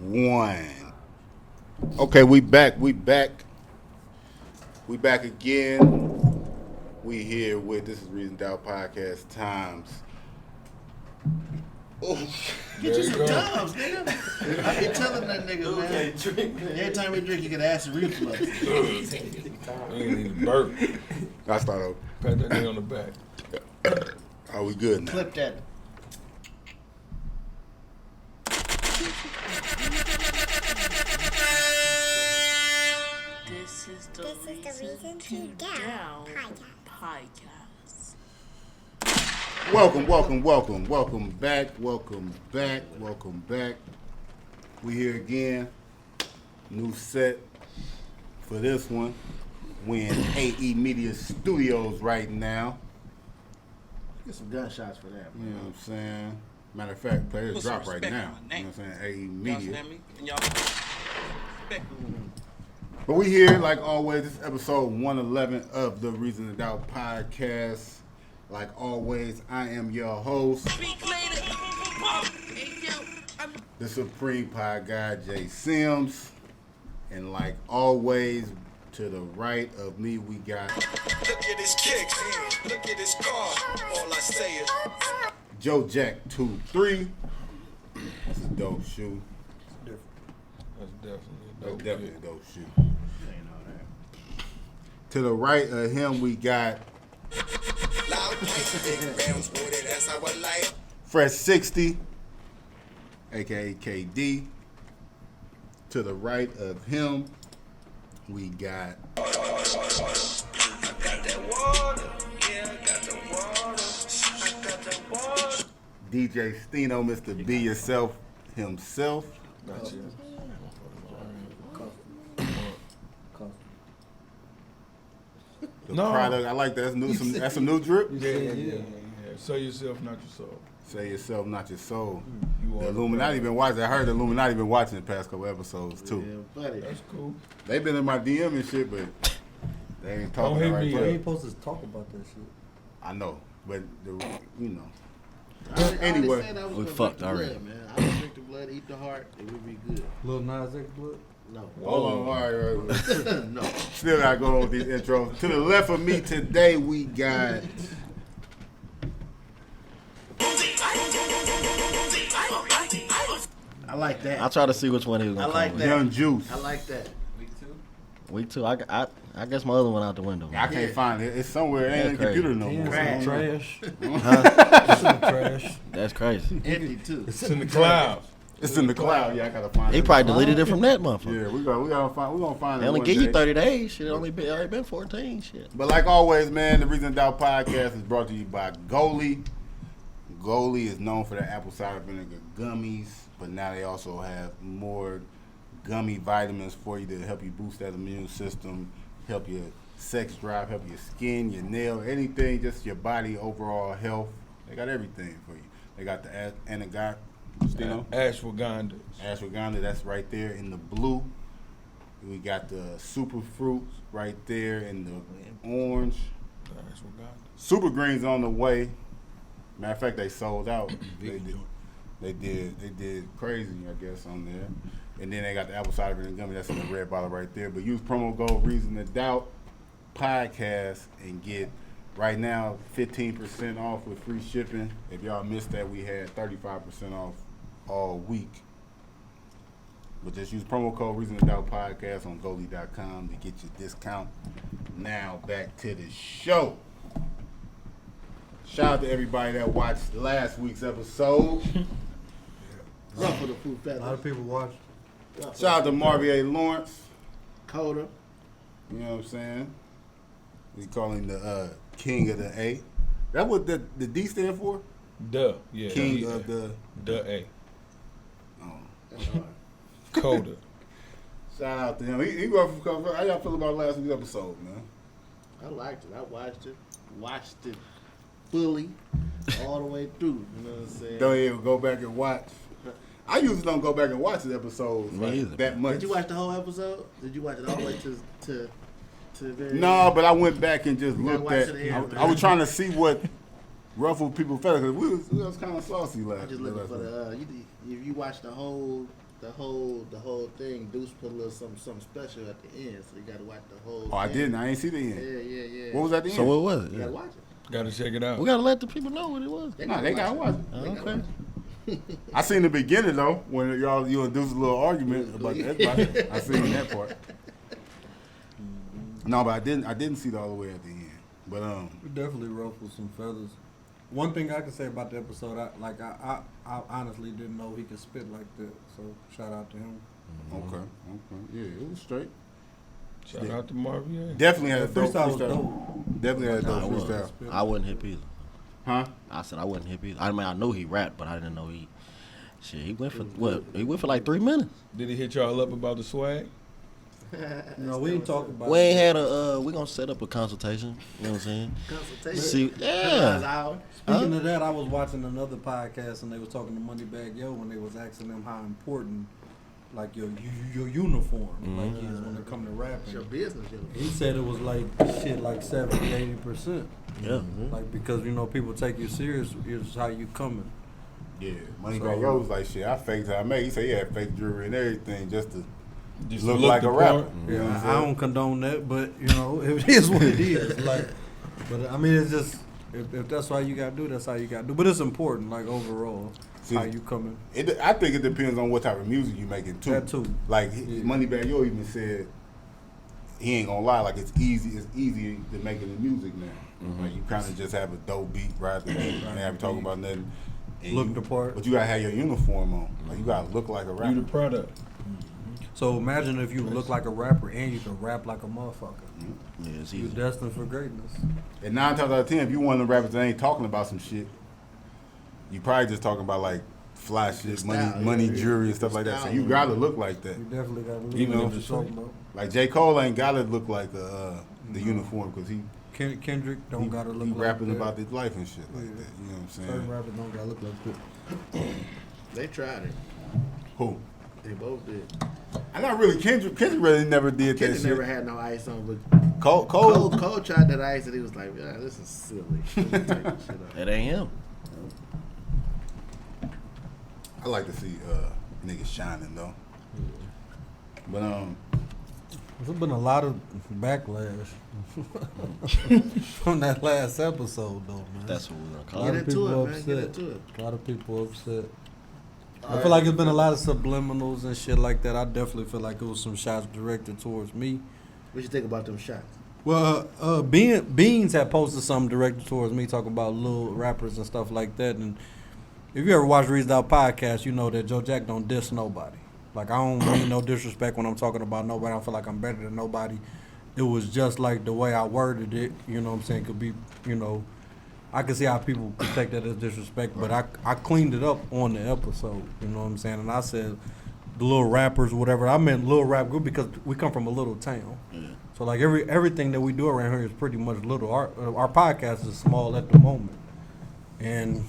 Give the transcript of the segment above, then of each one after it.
one. Okay, we back. We back again. We here with This is Reason Doubt Podcast Times. Oh, get you some Tums, nigga. I be telling that nigga, man. Every time we drink, you get acid reflux. You ain't need to burp. I start over. Pat that nigga on the back. Are we good now? Clip that. This is the reason to down podcast. Welcome back. We here again. New set for this one. We in AE Media Studios right now. Get some gunshots for that, You know man. what I'm saying? Matter of fact, play this Put drop some right respect now. on my You know name. what I'm saying? AE Y'all Media. understand me? And y'all respect me. But we here, like always, this is episode 111 of the Reason to Doubt podcast. Like always, I am your host, the Supreme Pie Guy, Jay Sims. And like always, to the right of me, we got Look at his kicks, look at his car. All I say is Joe Jack 23. That's a dope shoe. That's definitely a That's dope definitely kid. a dope shoe. To the right of him, we got loud pipes, big rounds with it. That's how I like. Fresh 60, aka KD. To the right of him, we got I got that water, yeah, I got the water. I got the water. DJ Stino, Mr. Be Yourself himself. Not yet. The No. product, I like that. That's a new drip. Yeah. Say yourself, not your soul. Say yourself, not your soul. You The are Illuminati been watching. I heard the Illuminati been watching the past couple episodes too. Yeah, buddy. That's cool. They been in my DM and shit, but they ain't Don't talking hit right me now. up. You ain't supposed to talk about that shit. I know, but you know. I already Anyway, said I was we gonna fucked drink the already. blood, man. I would drink the blood, eat the heart, it would be good. Lil Nas X blood. No. Hold on, all right. No. Still gotta go on with these intros. To the left of me today, we got I like that. I try to see which one he was I gonna like call that. me. Young Juice. I like that. Week two. I guess my other one out the window. I can't find it. It's somewhere. It ain't in the That's computer no Damn, more. it's in the Trash. trash. It's in the trash. That's crazy. Empty too. It's in the clouds. It's in the cloud. Yeah, I gotta find it. He probably deleted it from that motherfucker. Yeah, we gonna find it. They only one give you day. 30 days. Shit, it only been 14. Shit. But like always, man, the Reason to Doubt podcast is brought to you by Goalie. Goalie is known for their apple cider vinegar gummies, but now they also have more gummy vitamins for you to help you boost that immune system, help your sex drive, help your skin, your nail, anything, just your body overall health. They got everything for you. They got the Anagot, Ashwagandha. ashwagandha, that's right there in the blue. We got the super fruits right there in the orange. Ashwagandha. Super Green's on the way. Matter of fact, they sold out. They did crazy, I guess, on there. And then they got the apple cider vinegar gummy. That's in the red bottle right there. But use promo code Reason to Doubt podcast and get right now 15% off with free shipping. If y'all missed that, we had 35% off all week. But just use promo code Reason to Doubt podcast on Goalie.com to get your discount. Now back to the show. Shout out to everybody that watched last week's episode. Ruffle the food A lot feathers. of people watch. Shout out to Marvier Lawrence. Coda. You know what I'm saying? We call him the king of the A. That what the D stand for? Duh. Yeah. King yeah. of the. Duh A. Oh. That's hard. Coda. Shout out to him. He rough for cover. How y'all feel about last week's episode, man? I liked it. I watched it. Watched it fully all the way through. You know what I'm saying? Don't even go back and watch. I usually don't go back and watch the episodes Me like either. that much. Did you watch the whole episode? Did you watch it all the way to the very No, but I went back and just You gotta looked watch at. it here, I man. was trying to see what ruffled people felt because we was kind of saucy I'm last. just looking for week. the. If you watch the whole whole thing. Deuce put a little something special at the end, so you gotta watch the whole. Oh, I thing. didn't. I ain't see the end. Yeah. What was at the end? So what was You it? gotta watch it. Gotta check it out. We gotta let the people know what it was. Nah, they gotta watch it. Oh, They gotta okay. watch I seen the beginning though, when you and Deuce a little argument about that. I seen that part. No, but I didn't see it all the way at the end. But We definitely ruffled some feathers. One thing I can say about the episode, I honestly didn't know he could spit like that. So shout out to him. okay, yeah, it was straight. Shout out to Marvin. Definitely had a The dope freestyle was freestyle. dope. Definitely had a Nah, dope it was. freestyle. I wasn't hip either. Huh? I said I wasn't hip either. I mean, I know he rapped, but I didn't know he. Shit, he went for what? He went for like 3 minutes. Did he hit y'all up about the swag? No, we ain't talking about We ain't had a. We gonna set up a consultation. You know what I'm saying? Consultation. See, yeah. Hour. Speaking of that, I was watching another podcast and they was talking to Moneybag Yo when they was asking them how important like your uniform like is when it come to It's your rapping. business, yo. He said it was like shit like 70-80%. Yeah. Like because people take you serious is how you coming. Yeah, Moneybag Yo was like, shit, I faked how I made. He said he had fake jewelry and everything just to Just look to like the a rapper. part? You know what I'm I saying? don't condone that, but it is what it is. Like, but I mean, it's just if that's how you gotta do, that's how you gotta do. But it's important, like overall, See, how you coming. I think it depends on what type of music you making too. That too. Like Yeah. Moneybag Yo even said, he ain't gonna lie, like it's easy to making the music now. Like you kind of just have a dope beat, ride the beat, and have to talk about nothing. And Look the part. But you gotta have your uniform on. Like you gotta look like a You rapper. the product. So imagine if you look like a rapper and you can rap like a motherfucker. Yeah, it's You're easy. destined for greatness. And 9 times out of 10, if you one of the rappers that ain't talking about some shit, you probably just talking about like fly shit, Style, money, yeah. jewelry, and stuff like that. So you gotta look like that. You definitely got to look You know, what you're talking about. Like J. Cole ain't gotta look like the uniform because he Kendrick don't gotta look he like rapping that. about his life and shit like Yeah. that. You know what I'm Certain saying? rappers don't gotta look like that. They tried it. Who? They both did. I not really Kendrick. Kendrick really never did that Kendrick shit. never had no ice on, but Cole. Cole tried that ice and he was like, yeah, this is silly. Let me take this shit off. It ain't him. I like to see niggas shining though. But There's been a lot of backlash from that last episode, though, man. That's what we're gonna a call lot Get of into people it, man. Get upset. into it. A lot of people upset. I feel like it's been a lot of subliminals and shit like that. I definitely feel like it was some shots directed towards me. What you think about them shots? Well, Beans had posted something directed towards me, talking about little rappers and stuff like that. And if you ever watch Reasoned Out podcast, you know that Joe Jack don't diss nobody. Like, I don't mean no disrespect when I'm talking about nobody. I don't feel like I'm better than nobody. It was just like the way I worded it, you know what I'm saying, could be, I can see how people could take that as disrespect, but I cleaned it up on the episode, you know what I'm saying? And I said the little rappers, whatever. I meant little rap group because we come from a little town. Yeah. So like everything that we do around here is pretty much little. Our podcast is small at the moment. And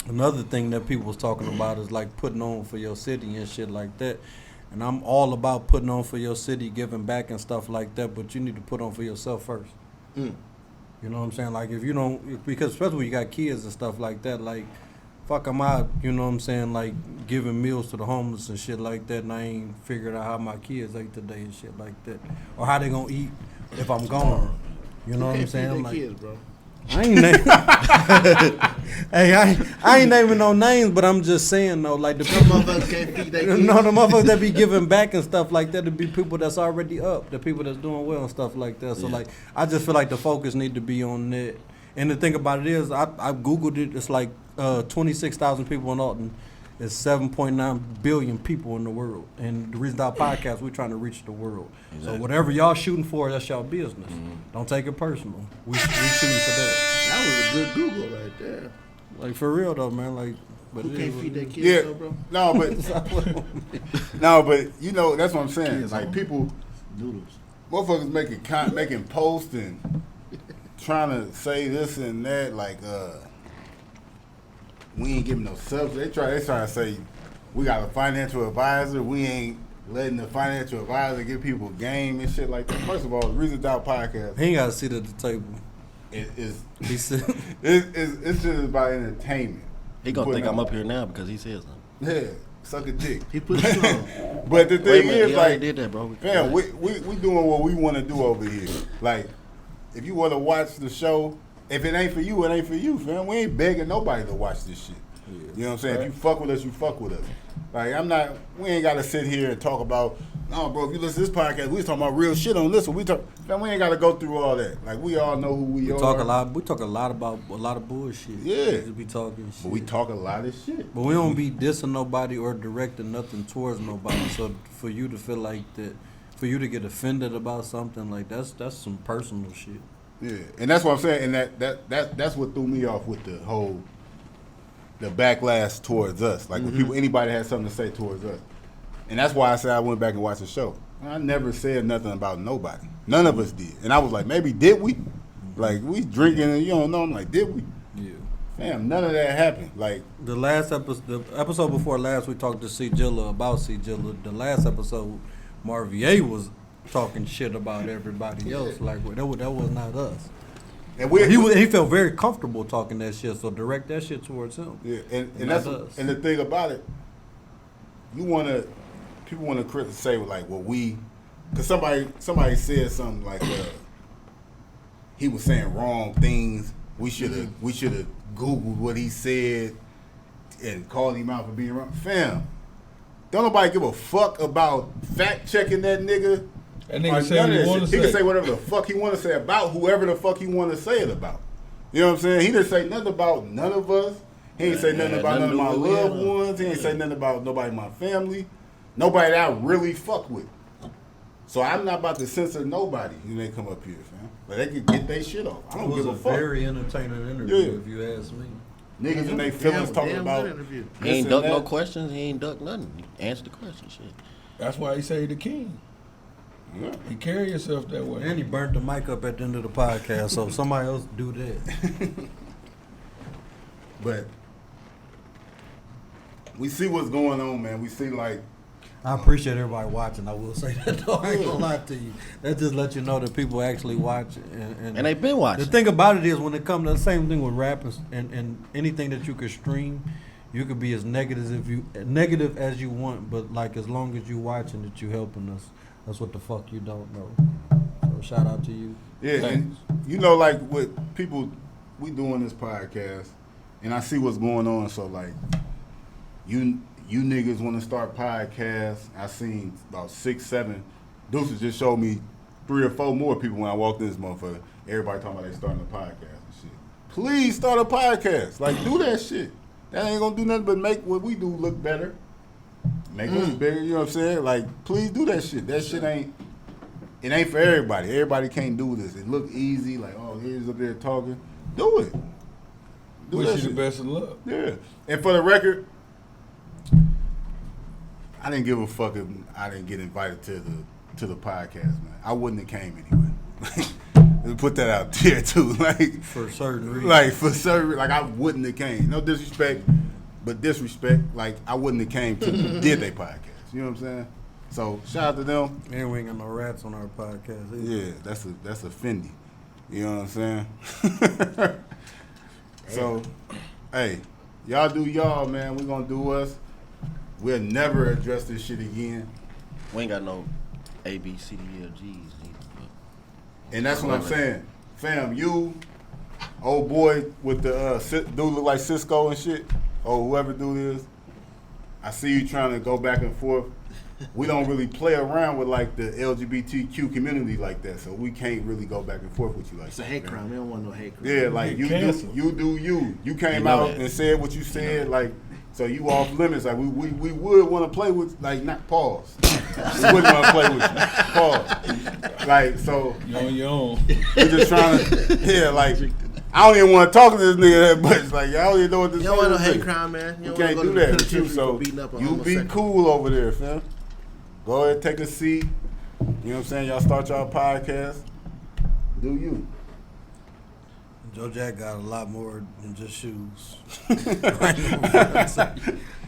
another thing that people was talking about is like putting on for your city and shit like that. And I'm all about putting on for your city, giving back and stuff like that, but you need to put on for yourself first. Mm. You know what I'm saying? Like if you don't, because especially when you got kids and stuff like that, like fuck am I, you know what I'm saying, like giving meals to the homeless and shit like that, and I ain't figured out how my kids ate today and shit like that, or how they gonna eat if I'm gone. You know what I'm Can't feed saying? their Like, kids, bro. I ain't hey, I ain't naming no names, but I'm just saying though, like the Some people, motherfuckers can't feed their kids. no, the motherfuckers that be giving back and stuff like that, to be people that's already up, the people that's doing well and stuff like that. So like, I just feel like the focus need to be on that. And the thing about it is, I googled it. It's like 26,000 people in Alton. It's 7.9 billion people in the world. And the reason our podcast, we're trying to reach the world. Exactly. So whatever y'all shooting for, that's y'all business. Don't take it personal. We shooting for that. That was a good Google right there. Like for real though, man. Like, but Who it can't is feed their what it kids, Yeah, though, bro? no, but no, but you know that's what I'm saying. Kids Like on people, Noodles. motherfuckers making posts and trying to say this and that. Like we ain't giving no subs. They try to say we got a financial advisor. We ain't letting the financial advisor give people game and shit like that. First of all, the Reasoned Out podcast He ain't got a seat at the table. is He said, it's just about entertainment. He gonna Putting think I'm out- up here now because he said something. Yeah, suck a dick. He put you on. But the Wait a thing minute, is, he already like, did that, bro. man, we doing what we want to do over here. Like, if you want to watch the show, if it ain't for you, it ain't for you, fam. We ain't begging nobody to watch this shit. You know what I'm saying? If you fuck with us, you fuck with us. Like, we ain't got to sit here and talk about, no, bro, if you listen to this podcast, we was talking about real shit on this one. Man, we ain't got to go through all that. Like, we all know who we are. We talk a lot about a lot of bullshit. Yeah. We be talking shit. But we talk a lot of shit. But we don't be dissing nobody or directing nothing towards nobody. So for you to feel like that, for you to get offended about something, like that's some personal shit. Yeah, and that's what I'm saying. And that's what threw me off with the whole the backlash towards us. Like when anybody had something to say towards us, and that's why I said I went back and watched the show. I never said nothing about nobody. None of us did. And I was like, maybe did we? Like we drinking and you don't know. I'm like, did we? Yeah. Fam, none of that happened. Like The episode before last, we talked to C. Jilla about C. Jilla. The last episode, Marvier was talking shit about everybody else. Like that was not us. and He felt very comfortable talking that shit. So direct that shit towards him. Yeah, and Not that's us. and the thing about it, people want to say like, well, because somebody said something like he was saying wrong things. We should have Googled what he said and called him out for being wrong. Fam, don't nobody give a fuck about fact checking that nigga. That nigga say what he want to say. He can say whatever the fuck he want to say about whoever the fuck he want to say it about. You know what I'm saying? He didn't say nothing about none of us. He ain't say nothing about none of my loved ones. He ain't say nothing about nobody in my family. Nobody that I really fuck with. So I'm not about to censor nobody when they come up here, fam. But they can get their shit off. I don't give a fuck. Very entertaining interview, Yeah. if you ask me. Niggas and they feelings talking about. He ain't duck no questions. He ain't duck nothing. He answered the question. Shit. That's why he say the king. Yeah. He carry himself that way. And he burnt the mic up at the end of the podcast, so somebody else do that. But we see what's going on, man. We see like I appreciate everybody watching. I will say that though. I ain't gonna lie to you. That just let you know that people actually watch. And they been watching. The thing about it is when it comes to the same thing with rap and anything that you could stream, you could be as negative as you want, but like as long as you watching it, you helping us. That's what the fuck you don't know. So shout out to you. yeah, and you know, like with people, we doing this podcast, and I see what's going on. So like, you niggas want to start podcasts. I seen about 6, 7. Deuces just showed me 3 or 4 more people when I walked in this motherfucker. Everybody talking about they starting a podcast and shit. Please start a podcast. Like, do that shit. That ain't gonna do nothing but make what we do look better. Make us bigger, you know what I'm saying? Like, please do that shit. That shit ain't for everybody. Everybody can't do this. It look easy, like, oh, here's up there talking. Do it. Do Wish that you the shit. best of luck. Yeah. And for the record, I didn't give a fuck if I didn't get invited to the podcast, man. I wouldn't have came anyway. Put that out there too. Like For certain reasons. like for certain, like I wouldn't have came. No disrespect, but disrespect. Like I wouldn't have came to did they podcast. You know what I'm saying? So shout out to them. And we ain't got no rats on our podcast either. Yeah, that's a Fendi. You know what I'm saying? So, hey, y'all do y'all, man. We gonna do us. We'll never address this shit again. We ain't got no A, B, C, D, E, F, G's either. And that's what I'm saying. Fam, you, old boy with the dude look like Cisco and shit, or whoever dude is, I see you trying to go back and forth. We don't really play around with like the LGBTQ community like that, so we can't really go back and forth with you like It's a that. hate man. crime. We don't want no hate crime. Yeah, like you do you. You came know out that. and said what you said, like so you off limits. Like we would want to play with, like not pause. We wouldn't want to play with you. Pause. Like so. You on your own. We just trying to, yeah, like, I don't even want to talk to this nigga that much. Like, I don't even know what this You don't want no nigga hate is. crime, man. You don't can't wanna do go to that the with you, penitentiary so for beating up a you be homosexual. cool over there, fam. Go ahead, take a seat. You know what I'm saying? Y'all start y'all podcast. Do you. Joe Jack got a lot more than just shoes.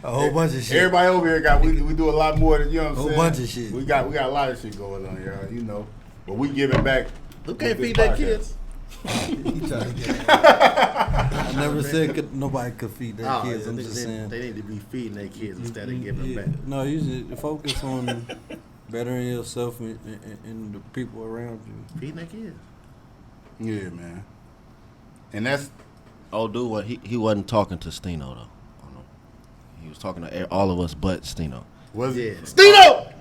A whole bunch of shit. Everybody over here we do a lot more than, you know what I'm Whole saying? bunch of shit. We got a lot of shit going on, y'all, you know. But we giving back. Who with can't this feed their podcast. kids? He trying to get I never said nobody could feed their Oh, kids. yeah, I'm they, just they, saying. they need to be feeding their kids instead of giving Yeah. them back. No, you should focus on bettering yourself and the people around you. Feeding their kids. Yeah, man. And that's Old dude, he wasn't talking to Stino though. Oh, no. He was talking to all of us but Stino. was Yeah. it. Stino!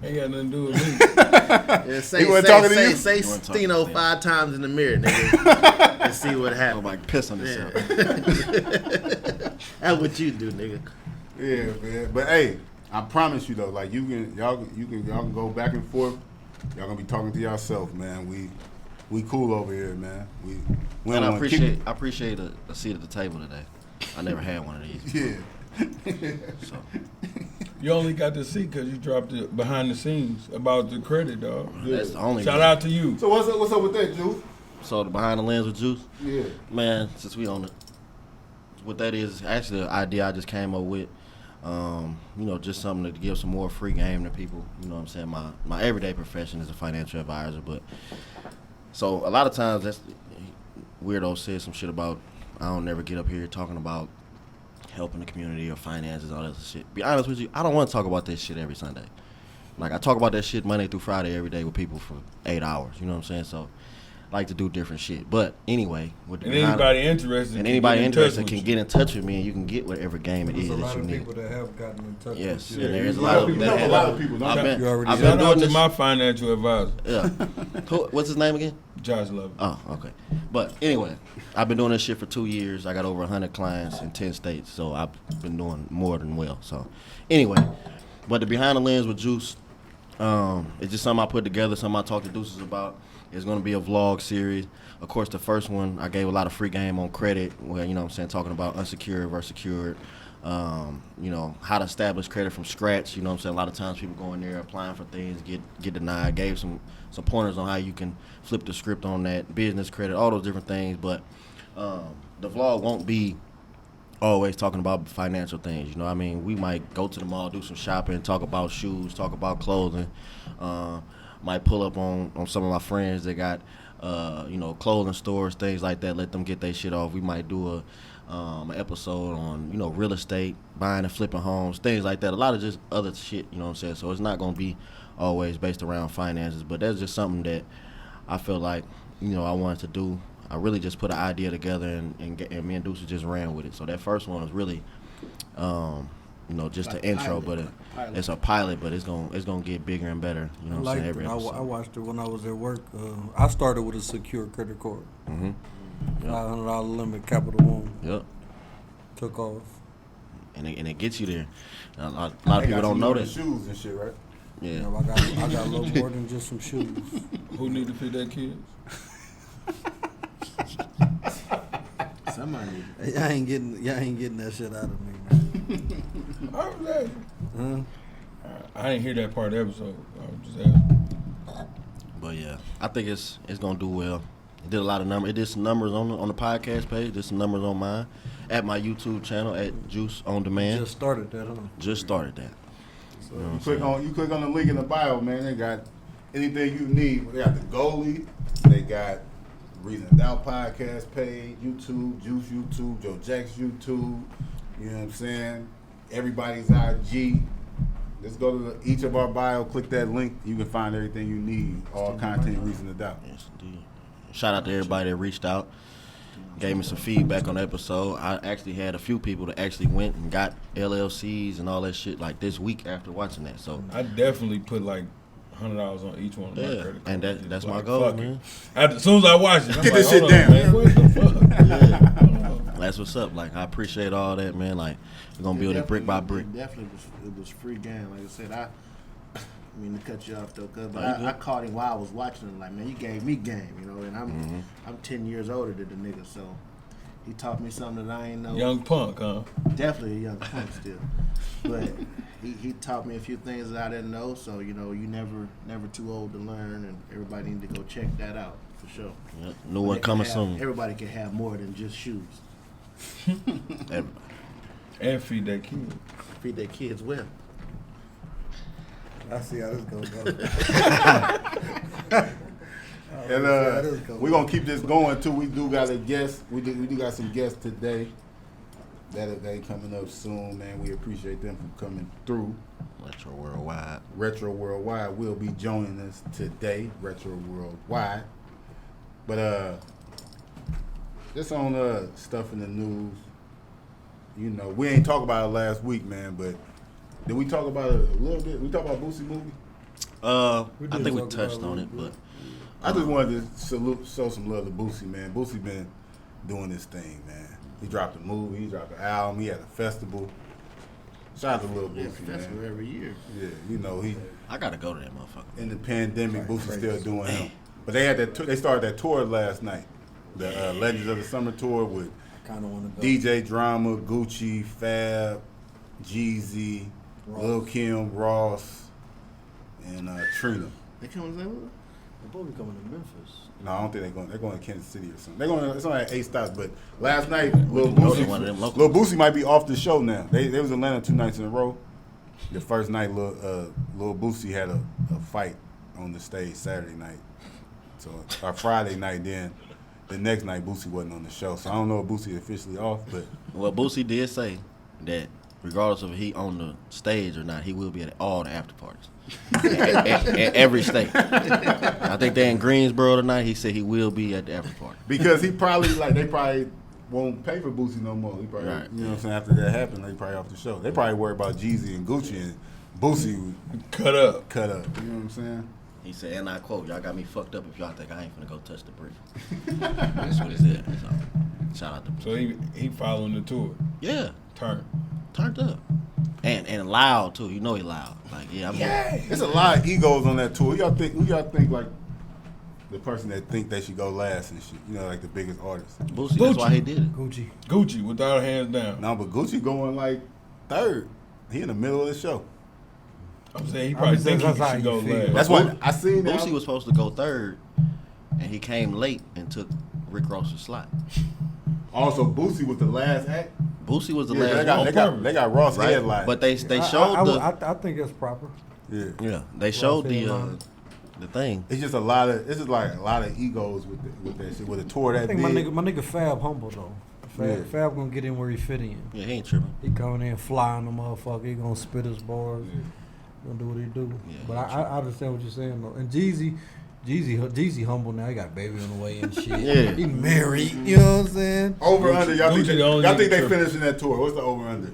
Ain't got nothing to do with me. Yeah, say He wasn't talking to you? say He wasn't talking Stino to 5 times in the mirror, nigga, and see what happens. Like piss on himself. That's what you do, nigga. Yeah, man. But hey, I promise you though, like y'all can go back and forth. Y'all gonna be talking to yourself, man. We cool over here, man. We And don't I wanna kick appreciate a seat at the table today. I never had one of these. Yeah. So You only got to see because you dropped it behind the scenes about the credit, dog. that's the only Shout reason. out to you. So what's up with that, Juice? So the behind the lens with Juice, Yeah. man. Since we on it, what that is actually an idea I just came up with. You know, just something to give some more free game to people. You know what I'm saying? My everyday profession is a financial advisor, but so a lot of times that's weirdo said some shit about I don't never get up here talking about helping the community or finances, all that shit. Be honest with you, I don't want to talk about this shit every Sunday. Like I talk about that shit Monday through Friday every day with people for 8 hours. You know what I'm saying? So I like to do different shit. But anyway, with And anybody interested and can anybody get in touch interested with can you. get in touch with me, and you can get whatever game it There's is a that lot you of need. people that have gotten in touch Yes, with you. and there's a A lot of people. that A lot of people. I've been, You already I've said been Shout out doing to this. my financial advisor, Yeah. What's his name again? Josh Love. Oh, okay. But anyway, I've been doing this shit for 2 years. I got over 100 clients in 10 states, so I've been doing more than well. So anyway, but the behind the lens with Juice, it's just something I put together, something I talked to Deuces about. It's going to be a vlog series. Of course, the first one, I gave a lot of free game on credit, where, you know what I'm saying, talking about unsecured versus secured, you know, how to establish credit from scratch. You know what I'm saying? A lot of times people go in there applying for things, get denied. Gave some pointers on how you can flip the script on that, business credit, all those different things. But the vlog won't be always talking about financial things. You know what I mean? We might go to the mall, do some shopping, talk about shoes, talk about clothing. Might pull up on some of my friends that got, you know, clothing stores, things like that, let them get their shit off. We might do an episode on, you know, real estate, buying and flipping homes, things like that. A lot of just other shit, you know what I'm saying? So it's not going to be always based around finances, but that's just something that I feel like, you know, I wanted to do. I really just put an idea together and me and Deuce just ran with it. So that first one was really, you know, just Like an intro, pilot. but it's a pilot, but it's gonna get bigger and better. You know what I'm saying? Every I episode. watched it when I was at work. I started with a secure credit card. Mhm. Yep. $500 limit, Capital One. Yep. Took off. And it gets you there. A lot They of people got don't some know more that. shoes and shit, right? Yeah. You know, I got a little more than just some shoes. Who need to feed their kids? Somebody need Y'all ain't getting that shit out of me, man. I was asking. Huh? I didn't hear that part of the episode. I was just asking. But yeah, I think it's gonna do well. It did a lot of numbers. It did some numbers on the podcast page. Did some numbers on mine, at my YouTube channel at Juice on Demand. Just started that, huh? Just started that. So you click on the link in the bio, man. They got anything you need. They got the goalie. They got Reason to Doubt podcast page, YouTube, Juice YouTube, Joe Jack's YouTube. You know what I'm saying? Everybody's IG. Just go to each of our bio, click that link. You can find everything you need. All content, Reason to Doubt. Yes, indeed. Shout out to everybody that reached out, gave me some feedback on the episode. I actually had a few people that actually went and got LLCs and all that shit like this week after watching that. So I definitely put like $100 on each one of my yeah, credit cards. and Just that's my like, goal, fuck it. man. As soon as I watch it, I'm Get like, this shit hold on, down. man. What the fuck? Yeah. That's what's up. Like I appreciate all that, man. Like we're gonna build it brick by brick. It definitely was free game. Like I said, I mean to cut you off though, cause No, you good. I caught him while I was watching him. Like, man, you gave me game, you know, and I'm 10 years older than the nigga, so he taught me something that I ain't know. Young punk, huh? Definitely a young punk still, but he taught me a few things that I didn't know. So you know, you never too old to learn, and everybody need to go check that out for sure. Yep. New one coming soon. Everybody can have more than just shoes. Everybody. And feed that kid. Feed their kids well. I see how this gonna go. And that is cool. we're gonna keep this going too. We do got a guest. We do got some guests today. They coming up soon, man. We appreciate them for coming through. Retro Worldwide. Retro Worldwide will be joining us today. Retro Worldwide. But just on stuff in the news. You know, we ain't talk about it last week, man. But did we talk about it a little bit? We talk about Boosie movie. I did think we talk touched about on it, it, but I just wanted to show some love to Boosie, man. Boosie been doing this thing, man. He dropped a movie, he dropped an album, he had a festival. Shout out to Lil Yeah, Boosie, festival man. every year. Yeah, you know, he I gotta go to that motherfucker. in the pandemic, Boosie still doing him. But they had they started that tour last night, the Legends of the Summer tour with Kind of want to go. DJ Drama, Gucci, Fab, Jeezy, Lil Kim, Ross, and Trina. They coming to St. They're supposed to be coming to Memphis. No, I don't think they're going. They're going to Kansas City or something. They're going. It's only at 8 stops. But last night, Lil Go to one of them Boosie, local. Lil Boosie might be off the show now. They was in Atlanta 2 nights in a row. The first night, Lil Boosie had a fight on the stage Saturday night. So our Friday night, then the next night Boosie wasn't on the show. So I don't know if Boosie officially off, but Well, Boosie did say that regardless of if he on the stage or not, he will be at all the after parties. at every state. I think they're in Greensboro tonight. He said he will be at the after party. because he probably they probably won't pay for Boosie no more. He probably, Right. you know what I'm saying. After that happened, they probably off the show. They probably worry about Jeezy and Gucci and Boosie Cut up. cut up. You know what I'm saying? He said, and I quote, y'all got me fucked up if y'all think I ain't finna go touch the brief. That's what he said. So, shout out to Boosie. So he following the tour. Yeah, Turn. turned up. And loud too. You know he loud. Like, yeah, I'm There's a lot of egos on that tour. Who y'all think like the person that think they should go last and shit? You know, like the biggest artist. Boosie, that's why he did it. Gucci. Gucci without hands down. No, but Gucci going like third. He in the middle of the show. I'm saying he probably I'm think he saying that's how should you go feel. last. That's what I seen. Boosie was supposed to go third, and he came late and took Rick Ross's slot. Also, Boosie was the last act. Boosie was the Yeah, last one. they got Ross Right? headline. But they showed I think that's proper. yeah, they showed headline. the thing. it's just a lot of egos with that shit. With a tour I that think big. my nigga Fab humble though. Fab gonna get in where he fit in. Yeah, he ain't tripping. He coming in flying the motherfucker. He gonna spit his bars. Gonna do what he do. Yeah, but he I understand what you're saying though. And Jeezy humble now. He got a baby on the way and shit. Yeah. He married. You know what I'm saying? Over under. Y'all think Gucci the only y'all think nigga they tripping. finishing that tour? What's the over under?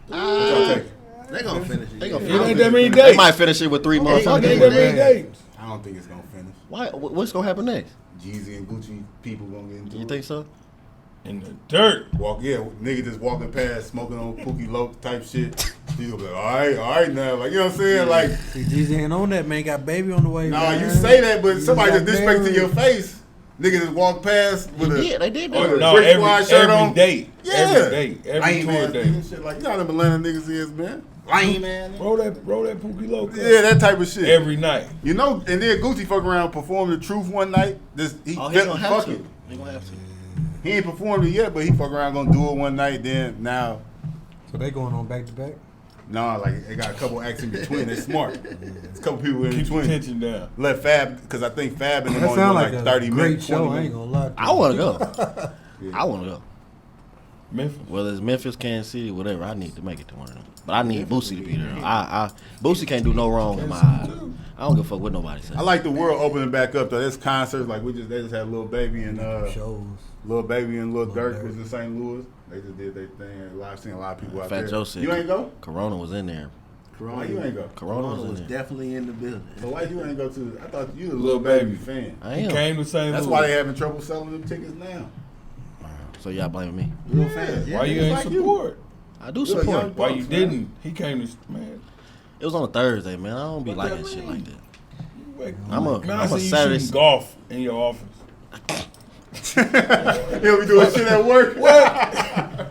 What y'all take? They gonna finish it. They gonna It finish ain't it. that many They dates. might finish it with 3 It ain't motherfuckers. that many dates. I don't think it's gonna finish. Why? What's gonna happen next? Jeezy and Gucci people gonna get into You it. think so? In the dirt. Nigga just walking past, smoking on Pookie Loc type shit. He's gonna be like, all right now. Like, you know what I'm saying? Like, See, Jeezy ain't on that, man. Got baby on the way. nah, man. you say that, but somebody got just disrespect to married. your face. Nigga just walk past with They did with that. a No, Brick every Squad shirt on. date. Yeah. Every date. Every Lame tour ass date. nigga shit. Like, you know how them Atlanta niggas is, man. Lame man. Roll that Pookie Loco. Yeah, that type of shit. Every night. You know, and then Gucci fuck around, performed the truth one night. Oh, he felt gonna have fuck to. it. He gonna have to. He ain't performed it yet, but he fuck around gonna do it one night. Then now, So they going on back to back. nah, like they got a couple acts in between. They smart. There's a couple people in Keep the between. tension down. Let Fab, because I think Fab and them That only sound doing like like a 30 great minutes, 20 show. I ain't minutes. gonna lie. To I you. want to go. I want to go. Memphis. Whether it's Memphis, Kansas City, whatever, I need to make it to one of them. But I need Boosie to be there. Boosie can't do no wrong in my eyes. I don't give a fuck what nobody says. I like the world opening back up though. There's concerts like they just had Lil Baby and Shows. Lil Baby and Lil Durk Durk. was in St. Louis. They just did their thing. I've seen a lot of people out Fat there. Joe said You ain't go? Corona was in there. Why you ain't go? Corona was was in there. definitely in the building. So why you ain't go to? I thought you the Lil Lil Baby Baby. fan. I He am. came to St. That's Louis. why they having trouble selling them tickets now. So y'all blaming me? Real fans. Why you niggas ain't like you. support? I do You're a support. young Why you Bucks, man. didn't? He came to, man. It was on a Thursday, man. I don't be What liking that shit mean? like that. Wait, I'm a- man, I I'm a see you Saturday- shooting golf in your office. He'll be doing shit at work. Yeah,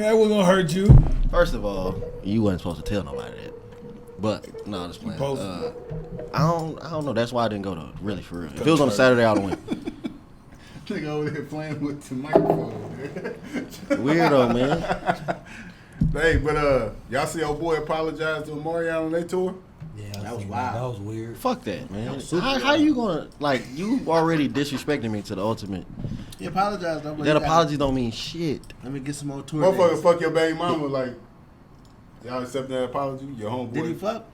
that wasn't gonna hurt you. First of all, you wasn't supposed to tell nobody that. But no, I'm just playing. supposed I don't know. That's why I didn't go to really for real. If it was on a Saturday, I'd win. Nigga over there playing with the microphone. Weirdo, man. Hey, but y'all see old boy apologize to Omarion on their tour? Yeah, That was seen wild. That was weird. Fuck that, man. was super How you gonna like? You already disrespecting me to the ultimate. He apologized though. But That apology don't mean shit. Let me get some more tour Motherfucker, dates. fuck your baby mama. Like, y'all accept that apology? Your homeboy. Did he fuck?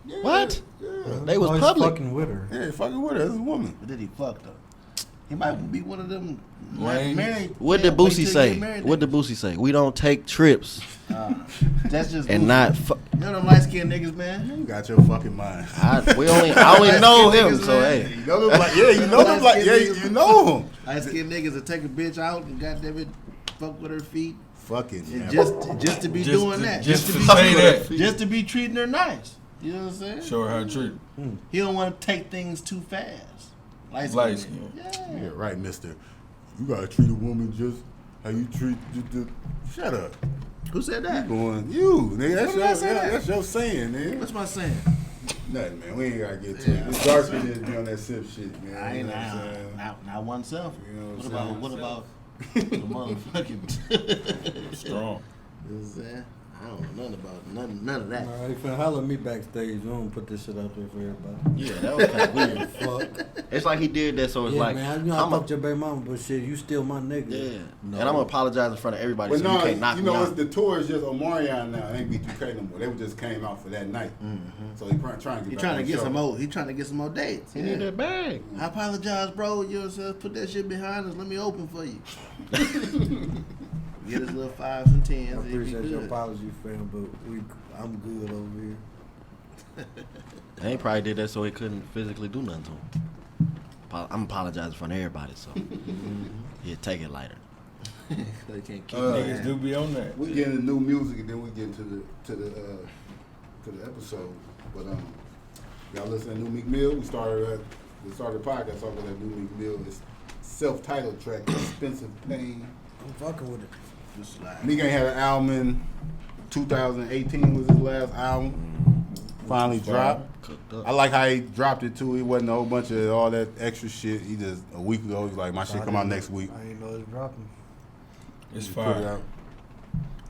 Yeah, What? Yeah. They was Oh, he's public. fucking with her. Yeah, fucking with her. This is a woman. Or did he fuck though? He might be one of them Lanes. married. What yeah, did wait Boosie till you say? get married What did niggas. Boosie say? We don't take trips That's just and Boosie. not. You know them light skinned niggas, man. You got your fucking mind. I only know him. Niggas, So man. hey, You know them like, yeah, you know them like, yeah, you know them. Light skinned niggas that take a bitch out and goddamn it, fuck with her feet. Fucking And man. just to be doing that. Just to be say that. just to be treating her nice. You know what I'm saying? Show her how to treat. He don't want to take things too fast. Light Light skin. Yeah. Yeah, right, mister. You gotta treat a woman just how you treat the. Shut up. Who said that? Going, you, nigga. That's When did I your, say that? that's your saying, nigga. What's my saying? Nothing, man. We ain't gotta get to it. It's dark skin be on that sip shit, man. I You ain't know what I'm saying? not oneself. You know What what about I'm the motherfucking? Strong. You know what I'm saying? I don't know nothing about none of that. All right, finna holler at me backstage. We don't put this shit out there for everybody. yeah, that was kind of weird. Fuck. It's like he did that, so it's Yeah, like man. You know I I'm fucked your baby mama, but shit, you still my nigga. yeah, No. and I'm gonna apologize in front of everybody. But So no, you can't knock you me know, it's out. the tour is just Omarion now. It ain't B2K no more. They just came out for that night. So he trying to get He back trying on to the get show. some more. He trying to get some more dates. He need that bag. I apologize, bro. You know what I'm saying? Put that shit behind us. Let me open for you. Get us little 5s and 10s. I It'd be appreciate your good. apology, fam, but I'm good over here. They probably did that so he couldn't physically do nothing to him. I'm apologizing in front of everybody, so yeah, take it lighter. They can't keep Niggas it. do be on that. We get into new music and then we get into the episode. But y'all listen to New Meek Mill. We started the podcast talking about that New Meek Mill. It's self-titled track, Expensive Pain. I'm fucking with it. Just like, Meek ain't had an album in 2018 was his last album. Finally dropped. Cooked up. I like how he dropped it too. It wasn't a whole bunch of all that extra shit. He just a week ago he's like, my shit come out next week. I ain't know it's dropping. It's Put it fire. out.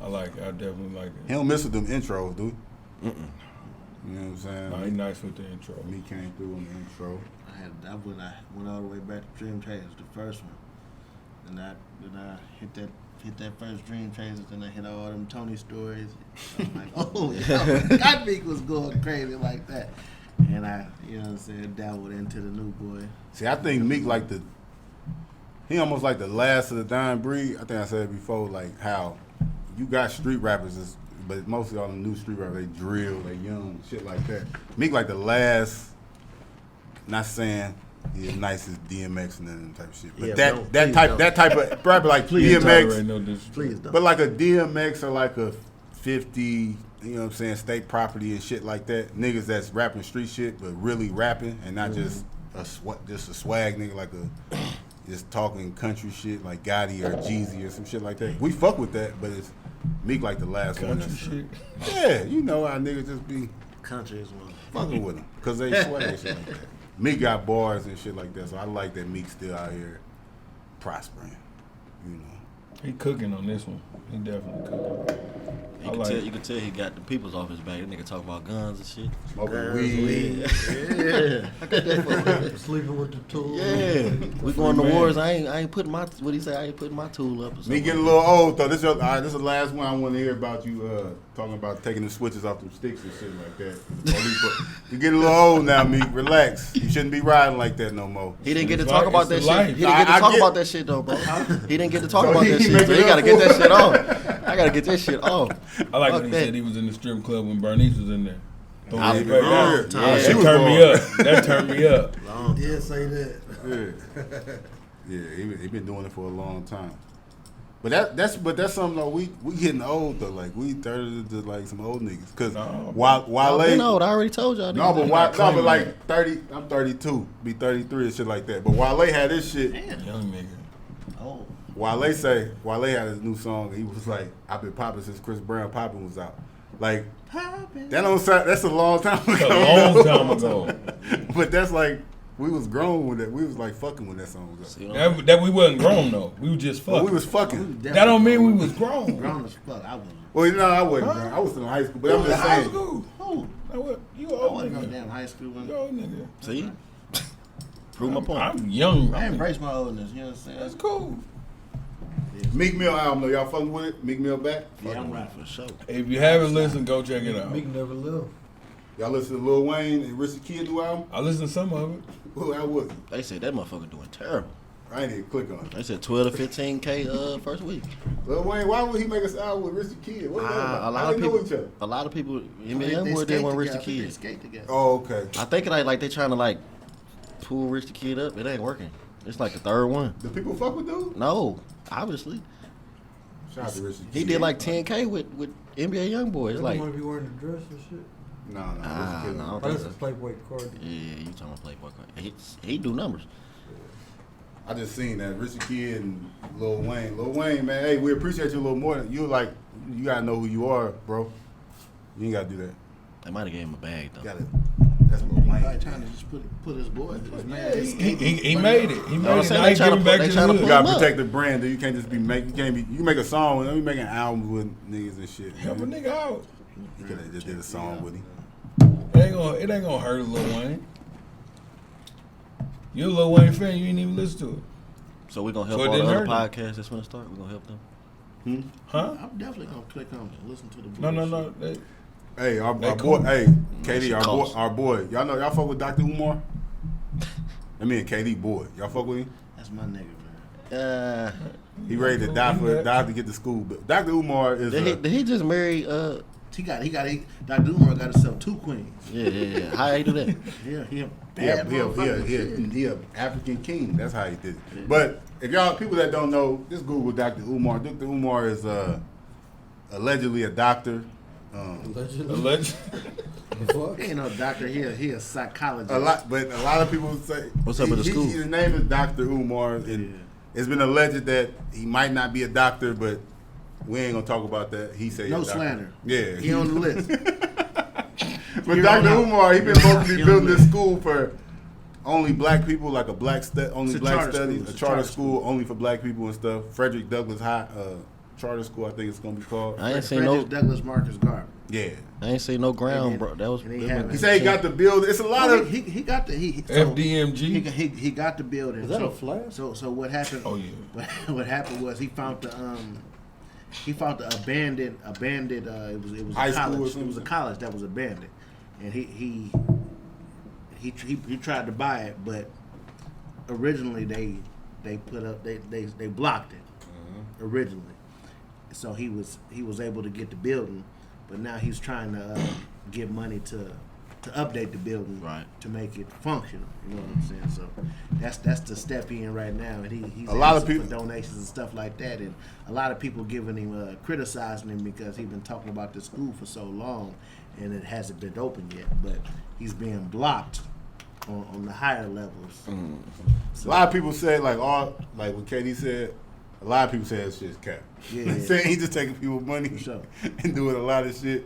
I like it. I definitely like He it. don't mess with them intros, dude. You know what I'm saying? Nah, he nice with the intro. Meek came through on the intro. I went all the way back to Dream Chasers, the first one. Then I hit that first Dream Chasers, then I hit all them Tony stories. I'm like, oh, yo, God Meek was going crazy like that. And I, you know what I'm saying, dabbled into the new boy. See, I think Meek he almost like the last of the dying breed. I think I said it before, like how you got street rappers, but mostly all the new street rappers, they drill, they young, shit like that. Meek like the last, not saying he as nice as DMX and them type of shit, but Yeah, that type of rapper like Tolerate DMX, no disrespect. Please don't. but like a DMX or like a 50, you know what I'm saying, state property and shit like that. Niggas that's rapping street shit, but really rapping and not just a swag nigga like just talking country shit like Gotti or Jeezy or some shit like that. We fuck with that, but it's Meek like the last one. Country that's- shit. Yeah, you know how niggas just be Country is one. fucking with them because they swag and shit like that. Meek got bars and shit like that, so I like that Meek still out here prospering, you know. He cooking on this one. He definitely cooking. I like You can tell he got the peoples off his back. That nigga talk about guns and shit. Smoking weed. Yeah, I got that for Sleeping with the tools. Yeah, we going to wars. I ain't putting my what he say. I ain't putting my tool up. Or Me something. getting a little old though. This is the last one I want to hear about you talking about taking the switches off them sticks and shit like that. You getting a little old now, Meek. Relax. You shouldn't be riding like that no more. He didn't get to It's talk like- about that it's shit. life. He didn't get to I talk get- about that shit though, bro. He didn't get to talk So about he that shit. make So it he gotta up get for that shit off. I gotta get that shit off. I like Fuck when he that. said he was in the strip club when Bernice was in there. Throw I- respect yeah, out. yeah, she That was turned me going. up. That turned me up. Yeah, say that. Yeah, he been doing it for a long time. But that's something though. We getting old though. Like we 30 to like some old niggas. Cause No. Wale. I've been old. I already told y'all. No, but not claiming but like 30. I'm 32. Be 33 and shit like that. But Wale had this shit. Young nigga. Oh, Wale had his new song. And he was like, "I've been popping since Chris Brown popping was out." Like poppin'. that don't sound. That's a long time ago. A long time ago. But that's like we was grown with that. We was like fucking when that song was out. That we wasn't grown though. We was just But fucking. we was fucking. That don't mean we was grown. grown as fuck. I was. Well, no, I wasn't. Grown. I was still in high school. But I'm just High saying. school. Oh, Now what? You I old wasn't no nigga. damn high school when You old nigga. See? Prove my point. I'm young. I embrace my oldness. You know what I'm saying? That's cool. Meek Mill album though, y'all fucking with it? Meek Mill back? Yeah, I'm right right. for sure. If you haven't listened, go check it out. Meek never lived. Y'all listen to Lil Wayne and Richard Kidd new album? I listened to some of it. Who album was it? They said that motherfucker doing terrible. I ain't even click on it. They said 12 to 15K first week. Lil Wayne, why would he make us album with Richard Kidd? What is that about? A How lot they of know people. each other? A lot of people. NBA They Youngboy skate did one Rich the together. They Kid. skate together. Oh, okay. I think like they trying to like pull Rich the Kid up. It ain't working. It's like the third one. Do people fuck with dude? No, obviously. Shout out to Richard Kidd. He did like 10K with NBA Youngboy. It's like, want to be wearing the dress and shit. No. nah, Richard Kidd. no, I don't Oh, think this so. is Playboy Cardi. Yeah, you talking about Playboy Cardi. He do numbers. I just seen that Richard Kidd and Lil Wayne. Lil Wayne, man, hey, we appreciate you a little more. You like, you gotta know who you are, bro. You ain't gotta do that. They might have gave him a bag though. You gotta. That's Lil Wayne. Probably trying to just put his boy, his man. his He made it. He made I'm it. saying Now they he tryna giving put- back they to tryna the put You hood. gotta up. protect the brand. Dude. You can't just be you can't be. You can make a song. Let me make an album with niggas and shit. Help a man. nigga out. You could have just did a song with him. It ain't gonna hurt Lil Wayne. You a Lil Wayne fan, you ain't even listen to it. So we're gonna help So it all the didn't other hurt podcasts that's gonna start. We're gonna help them. Huh? I'm definitely gonna click on it. Listen to the No, bullshit. no. Hey, our They boy. cool. Hey, KD, shit our costs. boy. Y'all fuck with Dr. Umar? I mean, KD boy. Y'all fuck with him? That's my nigga, man. He ready to die to get to school. But Dr. Umar is. Did he just marry? Dr. Umar got himself 2 queens. Yeah. How he do that? Yeah, he a Yeah, bad motherfucker. he a African king. That's how he did it. But if y'all people that don't know, just Google Dr. Umar. Dr. Umar is allegedly a doctor. Alleged. Fuck. He ain't no doctor. He a psychologist. But a lot of people say What's up with the school? His name is Dr. Umar, and it's been alleged that he might not be a doctor, but we ain't gonna talk about that. He said No he's a doctor. slander. Yeah, He on the list. But Dr. Umar, he been supposed to be building this school for only black people, like a black only It's a black charter studies, school. a It's charter school only for black people and stuff. Frederick Douglass High Charter School, I think it's gonna be called. I ain't seen no. Frederick Douglass Marcus Garvey. Yeah, I ain't seen no ground, And bro. That was. and he that had- he said he got the build. It's a lot of. He got the FDMG. He got the building. Is that so, a flash? So what happened? Oh, yeah. What happened was he found the abandoned. It was High a school or college. It something? was a college that was abandoned, and he tried to buy it, but originally they blocked it originally. So he was able to get the building, but now he's trying to get money to update the building Right. to make it functional. You know what I'm saying? So that's the step he in right now, and he's A lot of asking people- for donations and stuff like that, and a lot of people giving him criticizing him because he's been talking about the school for so long, and it hasn't been open yet. But he's being blocked on the higher levels. A lot of people said like what KD said. A lot of people say that shit's cap. Yeah. Saying he just taking people's money For sure. and doing a lot of shit.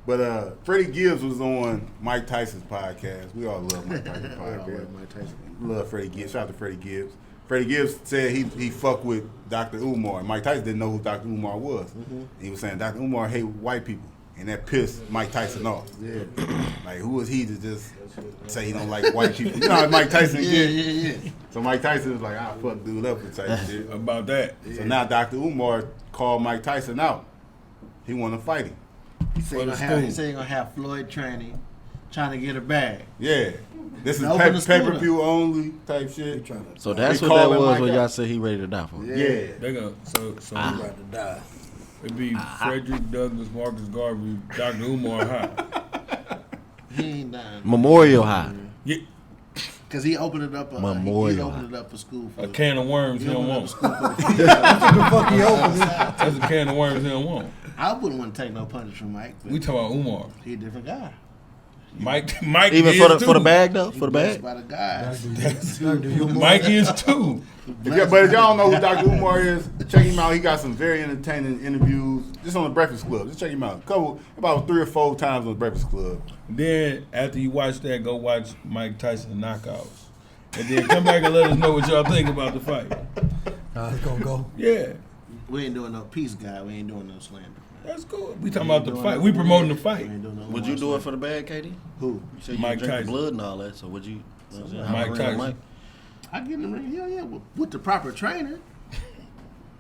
But Freddie Gibbs was on Mike Tyson's podcast. We all love Mike Tyson's podcast. Mike Tyson. Love Freddie Gibbs. Shout out to Freddie Gibbs. Freddie Gibbs said he fucked with Dr. Umar. Mike Tyson didn't know who Dr. Umar was. He was saying Dr. Umar hate white people. And that pissed Mike Tyson off. Yeah. Like, who was he to just say he don't like white people? You know how Mike Tyson get? Yeah. So Mike Tyson was like, I'll fuck dude up and type shit. About that. So now Dr. Umar called Mike Tyson out. He want to fight him. He said he said he gonna have Floyd trying to get a bag. Yeah. This is Open the school pay-per-view only type shit. So that's They what that calling was Mike when out. y'all said he ready to die for. Yeah. They gonna so About to die. it'd be Frederick Douglass, Marcus Garvey, Dr. Umar High. He ain't dying. Memorial High. Yeah, Cause he opened it up. He Memorial. opened it up for school. a can of worms he don't opened up want. school for the The fuck he opened. That's a can of worms he don't want. I wouldn't want to take no punches from Mike. But We talking about Umar. he a different guy. Mike Even is for the too. for the bag though, for the Blessed bag. by the guys. Mike is too. But if y'all don't know who Dr. Umar is, check him out. He got some very entertaining interviews just on the Breakfast Club. Just check him out. About 3 or 4 times on the Breakfast Club. Then after you watch that, go watch Mike Tyson knockouts, and then come back and let us know what y'all think about the fight. It's gonna go. Yeah. We ain't doing no peace, guy. We ain't doing no slander. That's cool. We talking about the fight. We promoting the fight. Would you do it for the bag, KD? Who? You said you Mike drink Tyson. blood and all that, so would you? Mike Tyson. Mike? I get in the ring, yeah, with the proper trainer.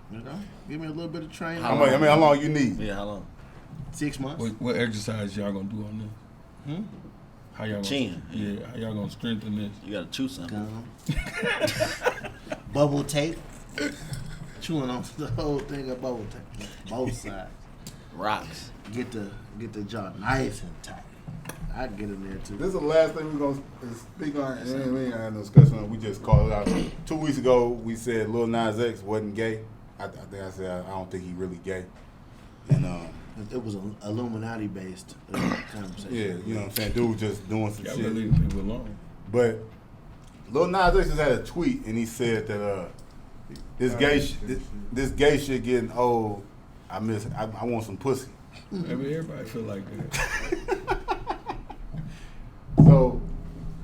You know, give me a little bit of training. How long you need? Yeah, how long? 6 months. What exercise y'all gonna do on this? How y'all gonna, Chin. Yeah, how y'all gonna strengthen this? You gotta chew something. Bubble tape. Chewing on the whole thing of bubble tape. Both sides. Rocks. Get the jaw nice and tight. I get in there too. This is the last thing we're going to speak on. And we ain't had no discussion on it. We just called it out. 2 weeks ago, we said Lil Nas X wasn't gay. I think I said I don't think he really gay. And It was an Illuminati-based conversation. yeah, you know what I'm saying? Dude was just doing some Y'all shit. better leave people alone. But Lil Nas X just had a tweet, and he said that this gay shit getting old. I want some pussy. Maybe everybody feel like that. So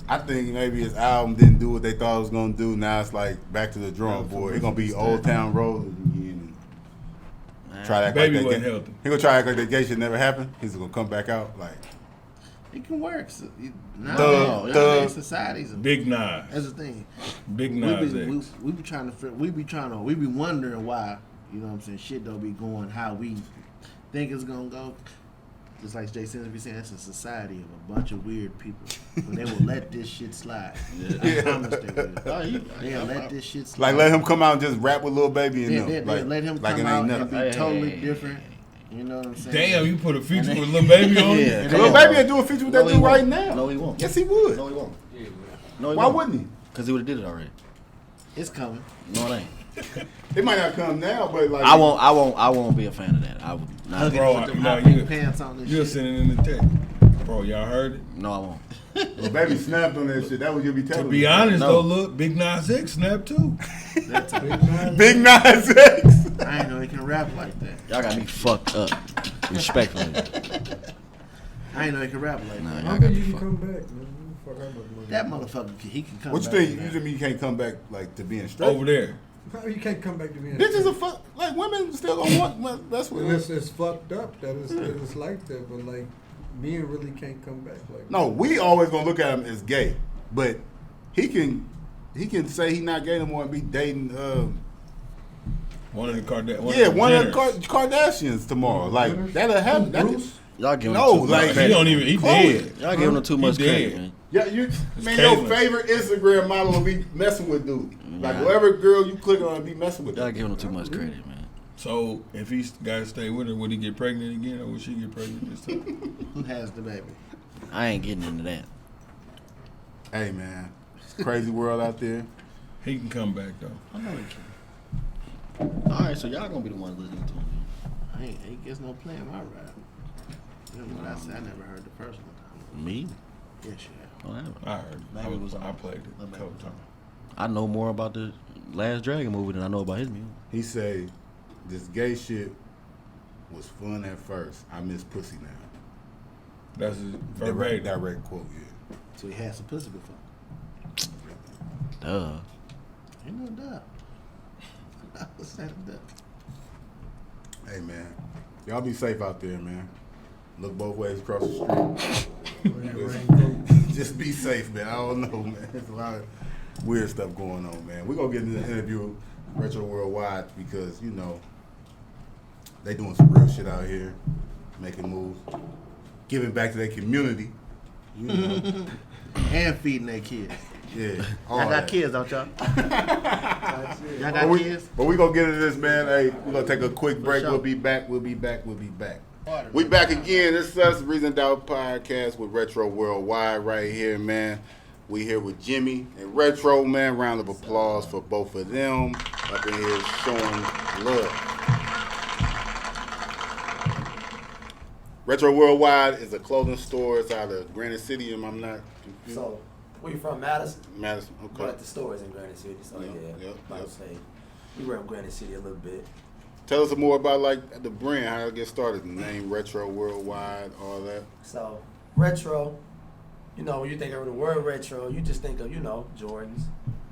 I think maybe his album didn't do what they thought it was gonna do. Now it's like back to the drawing board. It's gonna be Old Town Road again. Try to act Baby like that wasn't gay. healthy. He gonna try to act like that gay shit never happened. He's gonna come back out like It can work. So, Thug. nowadays society's Big Nas. That's the thing. Big We Nas be, X. we be wondering why, you know what I'm saying, shit don't be going how we think it's gonna go. Just like Jay Simmons be saying, it's a society of a bunch of weird people. But they will let this shit slide. I promise they will. They'll let this shit slide. let him come out and just rap with Lil Baby and them. They'll let him like come it out ain't and nothing. be totally different. You know what I'm saying? Damn, you put a feature with Lil Baby on it? Yeah. Lil Baby ain't doing a feature with that No, he dude right won't. now. No, he won't. Yes, he would. No, he won't. No, he Why won't. wouldn't he? Because he would have did it already. It's coming. No, it ain't. It might not come now, but like I won't be a fan of that. I would not. Bro, Put them no, hot pink you- pants on this You're shit. sending in the text. Bro, y'all heard it? No, I won't. Lil Baby snapped on that shit. That was you be telling To me. be honest, No. though, look, Big Nas X snapped too. Big Nas X. I ain't know he can rap like that. Y'all got me fucked up. Respectfully. I ain't know he can rap like Nah, that. y'all How got come me you can fucked come back, man? Fuck out of money. That motherfucker, he can come What you back. think? man. You think you can't come back like to being straight? Over there. How you can't come back to being Bitches are fuck. Like women still gonna want. Well, that's what. it's fucked up that it's like that, but like men really can't come back like No, we always gonna look at him as gay, but he can say he not gay no more and be dating. One of the Kardashians. Yeah, one of the Kardashians tomorrow. Like that'll happen. Bruce? Y'all give him No, too like- much He credit. don't even, he Chloe. dead. Y'all giving him too much He credit, dead. man. Yeah, you man, Caitlyn. your favorite Instagram model will be messing with dude. Like Yeah. whatever girl you click on, be messing with. Y'all That. giving him too much credit, man. So if he got to stay with her, would he get pregnant again or would she get pregnant this time? Who has the baby? I ain't getting into that. Hey man, it's a crazy world out there. He can come back though. I know he can. All right, so y'all gonna be the ones listening to him. I ain't gets no play in my rap. You know what I said? I never heard the personal time. Me? Yes, you have. Oh, I haven't. I heard. Maybe it was I on- played it a maybe couple it was on. times. I know more about the Last Dragon movie than I know about his music. He say, this gay shit was fun at first. I miss pussy now. That's his Direct, verbatim. direct quote. Yeah. So he had some pussy before. Duh. Ain't no doubt. I was saying that. Hey man, y'all be safe out there, man. Look both ways across the street. Just be safe, man. I don't know, man. There's a lot of weird stuff going on, man. We're gonna get into the interview with Retro Worldwide because, you know, they doing some real shit out here, making moves, giving back to their community. You know. And feeding their kids. Yeah. all Y'all got that. kids, don't y'all? Y'all got But kids? we gonna get into this, man. Hey, we're gonna take a quick break. sure. We'll be back. We back again. This is us, Reason Doubt Podcast with Retro Worldwide right here, man. We here with Jimmy and Retro, man. Round of applause for both of them up in here showing love. Retro Worldwide is a clothing store. It's out of Granite City, and I'm not confused. So, where you from? Madison? Madison, okay. But the store is in Granite City, so Yep, yeah. yep, About yep. to say, we were in Granite City a little bit. Tell us some more about like the brand, how it get started, the name Retro Worldwide, all that. So, retro, you know, when you think of the word retro, you just think of, you know, Jordans,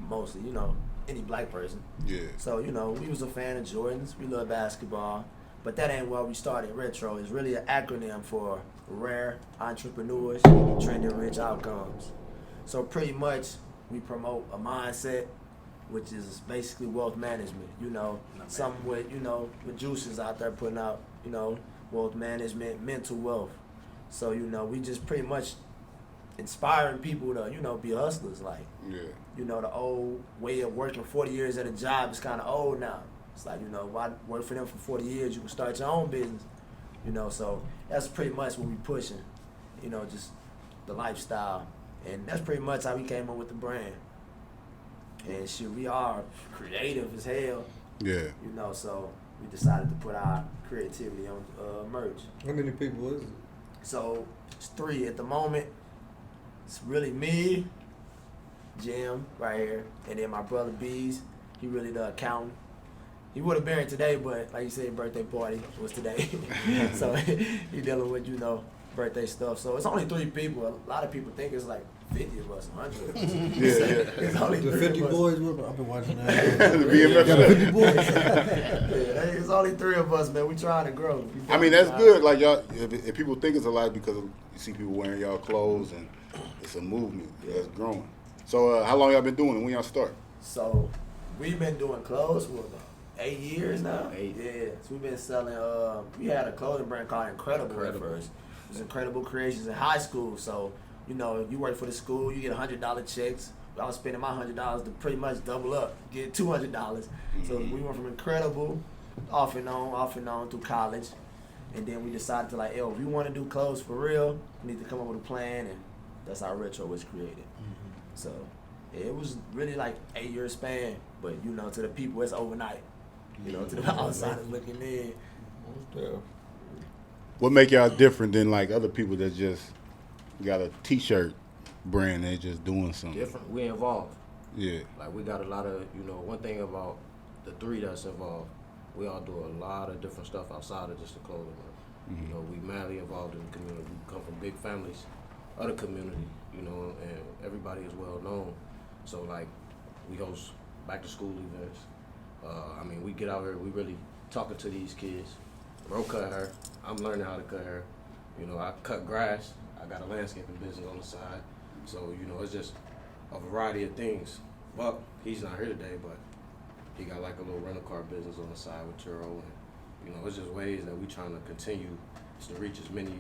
mostly, you know, any black person. Yeah. So, you know, we was a fan of Jordans. We love basketball. But that ain't why we started Retro. It's really an acronym for Rare Entrepreneurs, Trending Rich Outcomes. So pretty much we promote a mindset, which is basically wealth management. You know, something with, you know, with Juices out there putting out, you know, wealth management, mental wealth. So, you know, we just pretty much inspiring people to, you know, be hustlers. Like, Yeah. you know, the old way of working 40 years at a job is kind of old now. It's like, you know, why work for them for 40 years? You can start your own business, you know. So that's pretty much what we pushing, you know, just the lifestyle. And that's pretty much how we came up with the brand. And shit, we are creative as hell, Yeah. you know, so we decided to put our creativity on merch. How many people is it? So it's 3 at the moment. It's really me, Jim, right here, and then my brother Bees. He really the accountant. He would have been here today, but like you said, birthday party was today. So he dealing with, you know, birthday stuff. So it's only 3 people. A lot of people think it's like 50 of us, 100 of us. Yeah. It's only The 3 50 of us. boys, I've been watching that. The BMF Got show. 50 boys. Yeah, it's only 3 of us, man. We trying to grow. I mean, that's good. Like y'all, if people think it's a lot because you see people wearing y'all clothes and it's a movement that's growing. So how long y'all been doing it? When y'all start? So we've been doing clothes for about 8 years now. 8. Yeah. So we've been selling. We had a clothing brand called Incredible at first. It was Incredible Creations in high school. So you know, you work for the school, you get $100 checks. I was spending my $100 to pretty much double up, get $200. So we went from Incredible, off and on through college, and then we decided to like, yo, if we want to do clothes for real, we need to come up with a plan, and that's how Retro was created. So yeah, it was really like 8-year span, but you know, to the people, it's overnight. You know, to the outsiders looking in. What make y'all different than like other people that just got a T-shirt brand and they just doing something? Different. We involved. Yeah. Like we got a lot of, you know, one thing about the 3 that's involved, we all do a lot of different stuff outside of just the clothing line. You know, we madly involved in the community. We come from big families of the community, you know, and everybody is well known. So like, we host back to school events. I mean, we get out here, we really talking to these kids. Bro cut hair. I'm learning how to cut hair. You know, I cut grass. I got a landscaping business on the side. So, you know, it's just a variety of things. But he's not here today, but he got like a little rental car business on the side with Turo. And, you know, it's just ways that we trying to continue to reach as many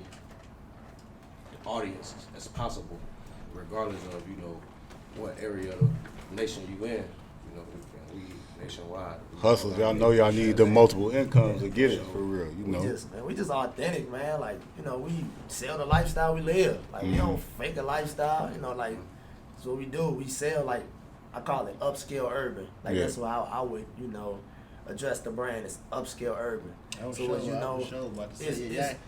audiences as possible, regardless of, you know, what area of the nation you in. You know, we nationwide. Hustles, y'all know y'all need the multiple incomes to get it for real, you know. We just authentic, man. Like, you know, we sell the lifestyle we live. Like, we don't fake a lifestyle. You know, like, that's what we do. We sell, like, I call it upscale urban. Like, that's how I would, you know, address the brand. It's upscale urban. So as you know,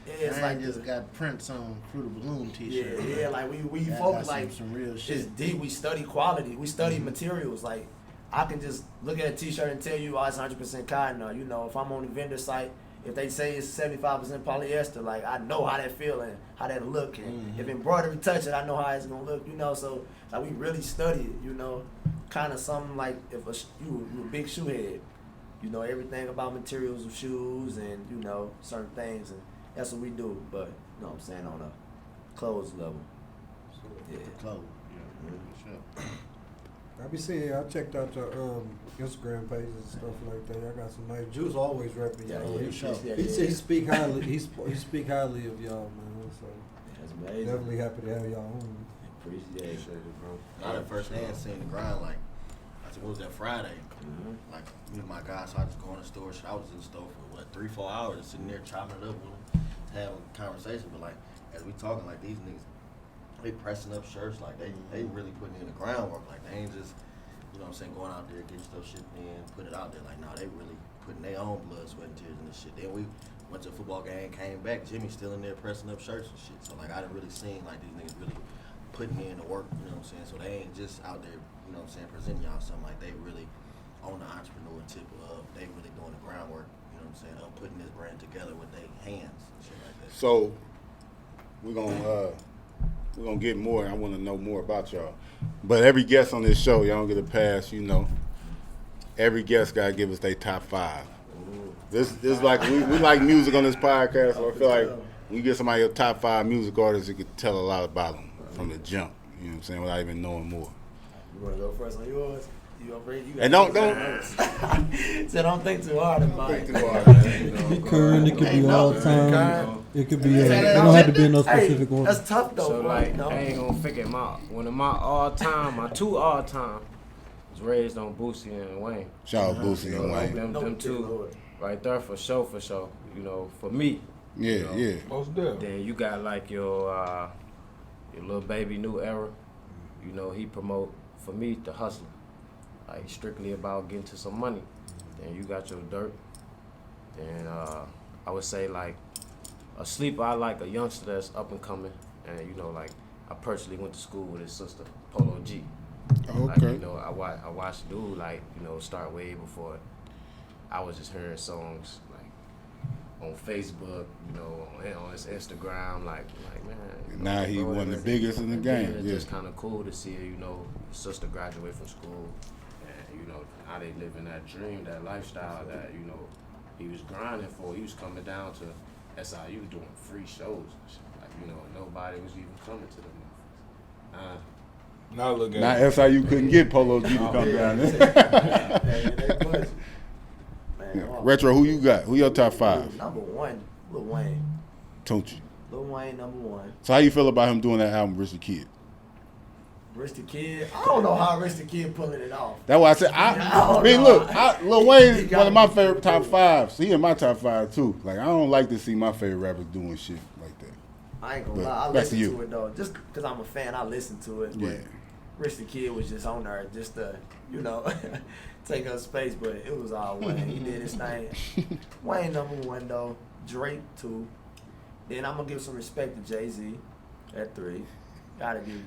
it's like just got prints on Fruit of the Loom t-shirt. Yeah, like we focus like some real shit. It's deep. We study quality. We study materials. Like, I can just look at a t-shirt and tell you, oh, it's 100% cotton. Or, you know, if I'm on the vendor site, if they say it's 75% polyester, like, I know how that feel and how that look. And if embroidery touch it, I know how it's gonna look. You know, so like we really study it. You know, kind of something like if you a big shoe head, you know everything about materials of shoes and you know certain things, and that's what we do. But you know what I'm saying, on a clothes level. Yeah. Clothes. I be seeing, I checked out your Instagram pages and stuff like that. Y'all got some nice Juice always repping y'all. He speak highly. He speak highly of y'all, man. So that's amazing. Definitely happy to have y'all on. Appreciate it, bro. Not at first hand seeing the grind like. What was that Friday? Like me and my guys, so I just go in the store. I was in the store for what 3-4 hours, sitting there chopping it up with them, having a conversation. But like as we talking, like these niggas, they pressing up shirts, like they really putting in the groundwork. Like they ain't just, you know what I'm saying, going out there getting stuff shipped in, put it out there. Like nah, they really putting their own blood, sweat, and tears in this shit. Then we went to a football game, came back, Jimmy's still in there pressing up shirts and shit. So like I done really seen like these niggas really putting in the work, you know what I'm saying? So they ain't just out there, you know what I'm saying, presenting y'all something. Like they really on the entrepreneur tip of they really doing the groundwork, you know what I'm saying, of putting this brand together with their hands and shit like that. So we're gonna get more. I want to know more about y'all. But every guest on this show, y'all don't get a pass. You know, every guest gotta give us their top 5 This like we like music on this podcast, so I feel like when you get somebody your top 5 music artists, you could tell a lot about them from the jump. You know what I'm saying? Without even knowing more. You want to go first on yours? You ready? You And don't so don't think too hard about it. Current, it could be all time. It could be. It don't have to be in no specific order. That's tough though. So bro, like, you know? I ain't gonna figure one of my all-time, my 2 all-time, was raised on Boosie and Wayne. Shout out Boosie and Wayne. Them two, right there for sure. You know, for me. Yeah, you know, yeah. Most definitely. Then you got like your little baby New Era. You know, he promote for me the hustle, like strictly about getting to some money. Then you got your Dirt. Then I would say like a sleeper. I like a youngster that's up and coming, and you know, like I personally went to school with his sister Polo G. Okay. Like, you know, I watched dude like, you know, start way before I was just hearing songs like on Facebook, you know, on his Instagram, like man. You know, Now he bro, one of the it's- biggest in the game. It's Yeah. just kind of cool to see, you know, his sister graduate from school, and you know how they live in that dream, that lifestyle that you know he was grinding for. He was coming down to SIU doing free shows, and shit. Like you know nobody was even coming to them. Now look at Now it. SIU couldn't get Polo G to come down there. Yeah. Retro, who you got? Who your top 5? Number 1, Lil Wayne. Tunchi. Lil Wayne, number 1. So how you feel about him doing that album, Rich the Kid? Rich the Kid. I don't know how Rich the Kid pulling it off. That's why I said I mean, look, Lil Wayne's one of my favorite top 5s. He in my top 5 too. Like I don't like to see my favorite rappers doing shit like that. I ain't gonna But lie. I back to listen you. to it though, just because I'm a fan. I listen to it. But Yeah. Rich the Kid was just on there, just to, you know, take up space. But it was all Wayne. He did his thing. Wayne number 1 though. Drake 2. Then I'm gonna give some respect to Jay-Z at 3. Gotta give.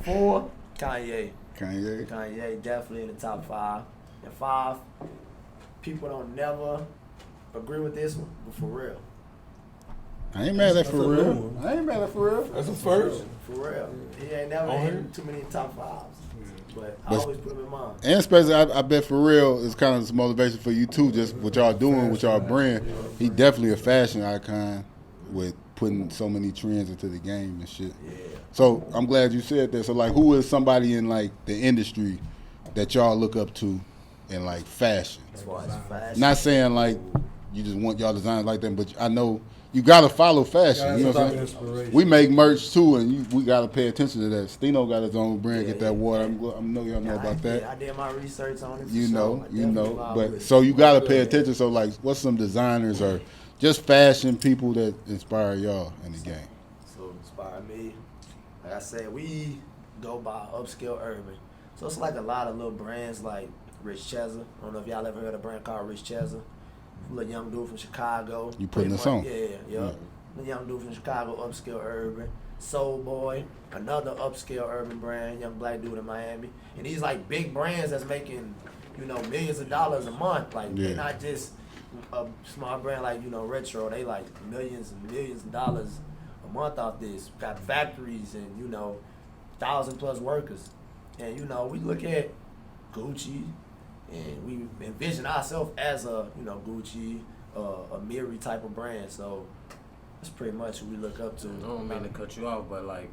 4, Kanye. Kanye definitely in the top 5. And 5, people don't never agree with this one, but for real. I ain't mad at That's for a good real. one. I ain't mad at for real. That's a first. For real. He ain't never On hit here? too many top 5s. But I But- always put him in mind. And especially, I bet for real, it's kind of some motivation for you too. Just what y'all doing, with y'all brand. He definitely a fashion icon with putting so many trends into the game and shit. Yeah. So I'm glad you said that. So like, who is somebody in like the industry that y'all look up to in like fashion? As far as fashion. Not saying like you just want y'all designs like them, but I know you gotta follow fashion. You know what I'm saying? Inspiration. We make merch too, and we gotta pay attention to that. Stino got his own brand, get that water. I know y'all know about that. I did my research on it. For You sure. know, I you definitely know. vibe But with it. so you gotta pay attention. So like, what's some designers or just fashion people that inspire y'all in the game? So inspire me. Like I said, we go by upscale urban. So it's like a lot of little brands like Rich Chezza. I don't know if y'all ever heard of a brand called Rich Chezza. Little young dude from Chicago. You putting Pretty this much- on? Yeah. The young dude from Chicago, upscale urban. Soul Boy, another upscale urban brand, young black dude in Miami. And these like big brands that's making, you know, millions of dollars a month. Like Yeah. they're not just a small brand like, you know, Retro. They like millions and millions of dollars a month off this. Got factories and, you know, 1,000+ workers. And, you know, we look at Gucci and we envision ourselves as a, you know, Gucci, a Miri type of brand. So that's pretty much who we look up to. I don't mean to cut you off, but like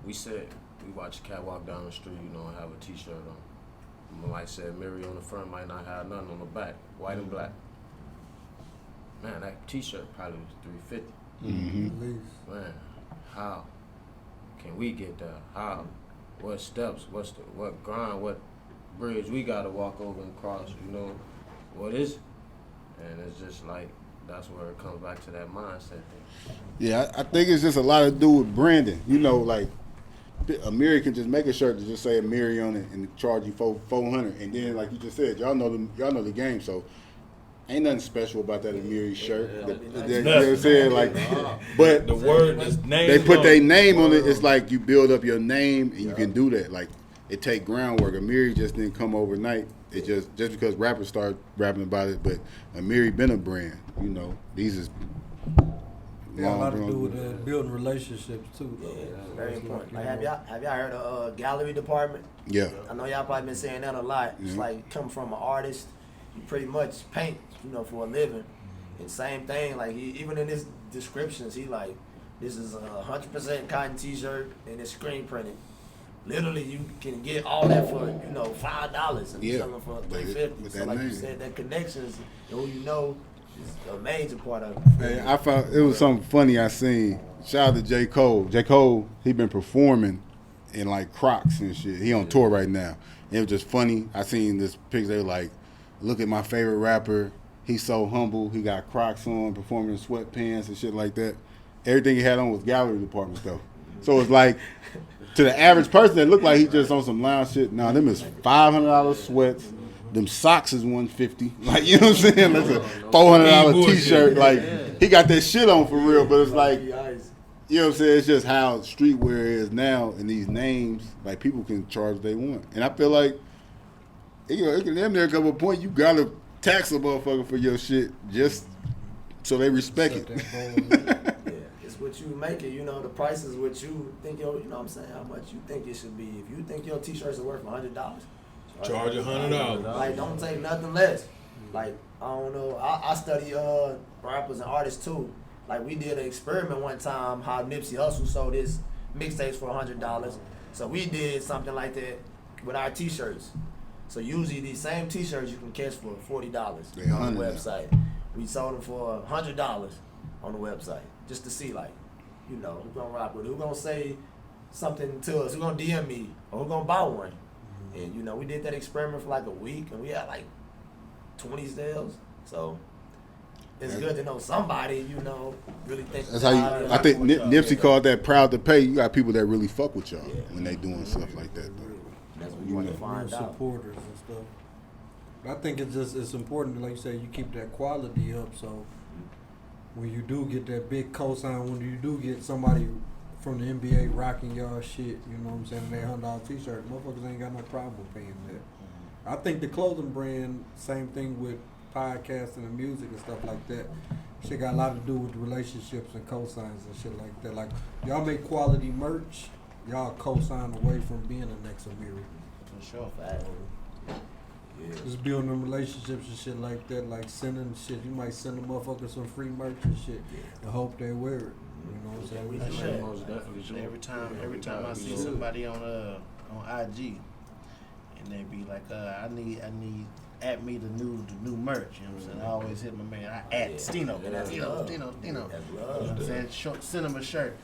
we said, we watch a cat walk down the street, you know, and have a T-shirt on. Like I said, Mary on the front might not have nothing on the back, white and black. Man, that T-shirt probably was $350. Mm-hmm. Man, how can we get there? How? What steps? What grind? What bridge we gotta walk over and cross? You know, what is it? And it's just like that's where it comes back to that mindset thing. Yeah, I think it's just a lot to do with branding. You know, like Amiri can just make a shirt to just say Amiri on it and charge you $400, and then like you just said, y'all know the game, so ain't nothing special about that Amiri shirt. You know what I'm saying? Like, but The word is name. they put their name on it. It's like you build up your name and you can do that. Like it take groundwork. Amiri just didn't come overnight. It just because rappers start rapping about it, but Amiri been a brand. You know, these is It got a lot to long do drawn- with building relationships too, though. Yeah, So very it's important. like, Like, you have y'all heard of gallery department? Yeah. I know y'all probably been saying that a lot. It's Mhm. like come from an artist, you pretty much paint, for a living. And same thing, like even in his descriptions, he like, this is a 100% cotton T-shirt and it's screen printed. Literally, you can get all that for $5 and Yeah. selling for With $3.50. with So that like you name. said, that connections and who you know is a major part of it. Hey, I found it was something funny I seen. Shout out to J. Cole. J. Cole, he been performing in like Crocs and shit. He on tour right now. And it was just funny. I seen this picture. They were like, look at my favorite rapper. He's so humble. He got Crocs on, performing in sweatpants and shit like that. Everything he had on was gallery department stuff. So it's like, to the average person, it looked like he just on some lounge shit. Nah, them is $500 sweats. Them socks is $150. Like, you know what I'm saying? That's a $400 T-shirt. Like, he got that shit on for real. But it's like, you know what I'm saying? It's just how streetwear is now, and these names, like, people can charge what they want. And I feel like, it can damn near come a point you gotta tax a motherfucker for your shit just so they respect it. Yeah, it's what you make it. The price is what you think you know what I'm saying, how much you think it should be. If you think your T-shirts are worth $100, Charge $100. Like, don't take nothing less. Like, I don't know. I study rappers and artists too. Like, we did an experiment one time how Nipsey Hussle sold his mixtapes for $100. So we did something like that with our T-shirts. So usually these same T-shirts you can catch for $40 They on the 100 website. We sold them for $100 on the website just to see, like, who gonna rock with it, who gonna say something to us, who gonna DM me, or who gonna buy one. And we did that experiment for like a week, and we had like 20 sales. So it's good to know somebody really thinks. That's how you. I think Nipsey called that proud to pay. You got people that really fuck with y'all when they doing stuff like that. Though. That's what you want to find real out. supporters and stuff. I think it's important, like you say, you keep that quality up. So when you do get that big cosign, when you do get somebody from the NBA rocking y'all shit, you know what I'm saying, they $100 T-shirt, motherfuckers ain't got no problem paying that. I think the clothing brand, same thing with podcasting and music and stuff like that. Shit got a lot to do with relationships and cosigns and shit like that. Like, y'all make quality merch, y'all cosign away from being the next Amiri. For sure, fact. Yeah. Just building them relationships and shit like that, like sending shit. You might send a motherfucker some free merch and shit and hope they wear it. You know what I'm saying? We That's do right. that. Most definitely sure. Every time I see somebody on IG, and they be like, I need at me the new merch. You know what I'm saying? I always hit my man. I at Stino. Yeah, that's love. Stino. You know That's what I'm love. saying? Send him a shirt.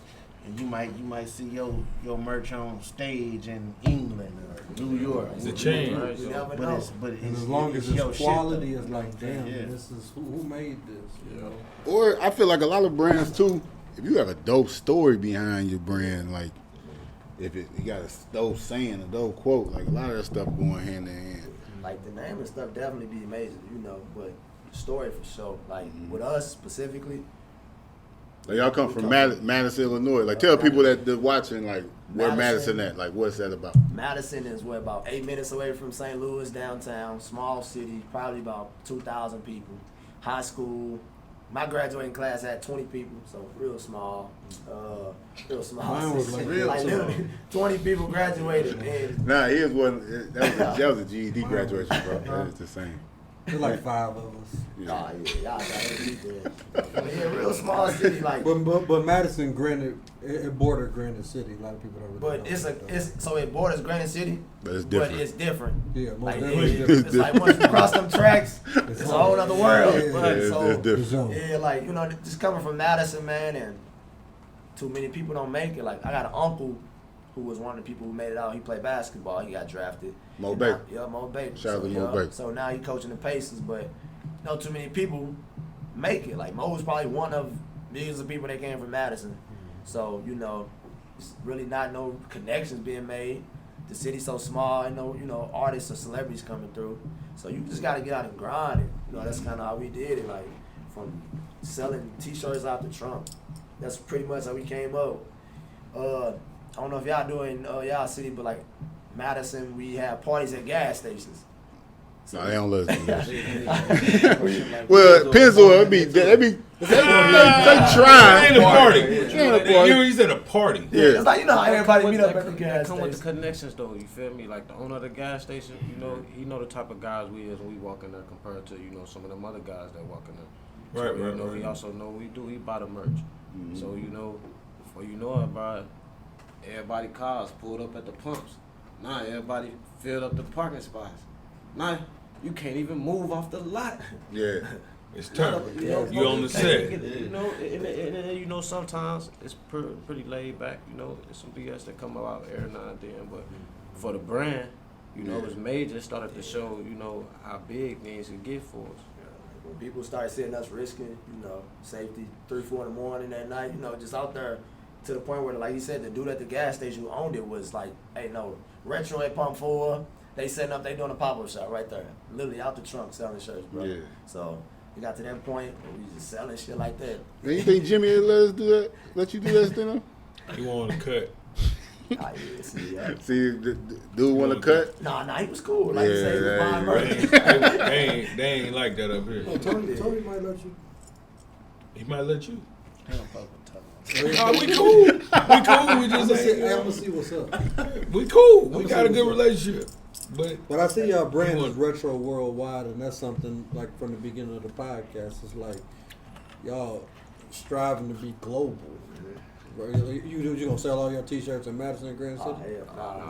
And you might see your merch on stage in England or New York. It's a chain. You never But know. it's And as long as your it's shit, quality, though. it's like, damn, Yeah. this is who made this, you know? Or I feel like a lot of brands too. If you have a dope story behind your brand, like if you got a dope saying, a dope quote, like a lot of that stuff going hand in hand. Like, the name and stuff definitely be amazing, but story for sure. Like, with us specifically, Like y'all come from Madison, Illinois. Like tell people that they're watching, like where Madison at, like what's that about? Madison is about 8 minutes away from St. Louis downtown, small city, probably about 2,000 people. High school. My graduating class had 20 people, so real small. Real small. Mine was like real small. literally 20 people graduated. And Nah, here's one. That was a GED graduation, bro. That is the same. There's like 5 of us. y'all got it. Yeah, real small city. Like, But Madison, granted, it bordered Granite City. A lot of people don't really but know. so it borders Granite City, But it's different. but it's different. Yeah, most Like, definitely it's different. like once you cross them tracks, it's a whole other world. Yeah, But it's so different. yeah, like just coming from Madison, man, and too many people don't make it. Like, I got an uncle who was one of the people who made it out. He played basketball. He got drafted. Mo And Baker. now- Yeah, Mo Baker. Shout out to So, Mo Baker. So now he coaching the Pacers, but too many people make it. Like, Mo was probably one of millions of people that came from Madison. So it's really not no connections being made. The city's so small, artists or celebrities coming through. So you just gotta get out and grind it. That's kind of how we did it. Like, from selling T-shirts out the trunk. That's pretty much how we came up. I don't know if y'all doing y'all city, but like Madison, we have parties at gas stations. No, they don't listen to that. Well, Pennzoil, they trying. Ain't a party. Ain't a party. You said a party. Yeah. It's like, you know how everybody meet up at the That gas come with the station. connections though, you feel me? Like the owner of the gas station, you know, he know the type of guys we is when we walk in there compared to, you know, some of them other guys that walk in there. Right, So, right, you know, right. he also know we do, he buy the merch. So, you know, before you know it, bro, everybody cars pulled up at the pumps. Now everybody filled up the parking spots. Now you can't even move off the lot. Yeah. It's time. know, You on the set. You know, and you know, sometimes it's pretty laid back. You know, there's some BS that come out every now and then, but for the brand, you know, it's major. Started to show, you know, how big things can get for us. When people start seeing us risking, you know, safety 3, 4 in the morning at night, you know, just out there to the point where, like he said, the dude at the gas station who owned it was like, hey, no, Retro at Pump 4, they setting up, they doing a pop-up shop right there. Literally out the trunk selling shirts, bro. Yeah. So we got to that point where we just selling shit like that. Man, you think Jimmy would let us do that? Let you do that, Steno? He want to cut. Ah, yeah, see, See, the dude want to cut? Nah, he was cool. Like you say, he was Yeah, buying yeah. merch. They ain't like that up here. Tony might let you. He might let you. Hell, fuck with Tucker. Oh, we cool. We cool. We just ain't. I'm gonna see what's up. We cool. We got a good relationship. But I see y'all brand You is retro worldwide, and that's something like from the beginning of the podcast. It's like y'all striving to be global. Right? You gonna sell all your T-shirts in Madison and Grand City?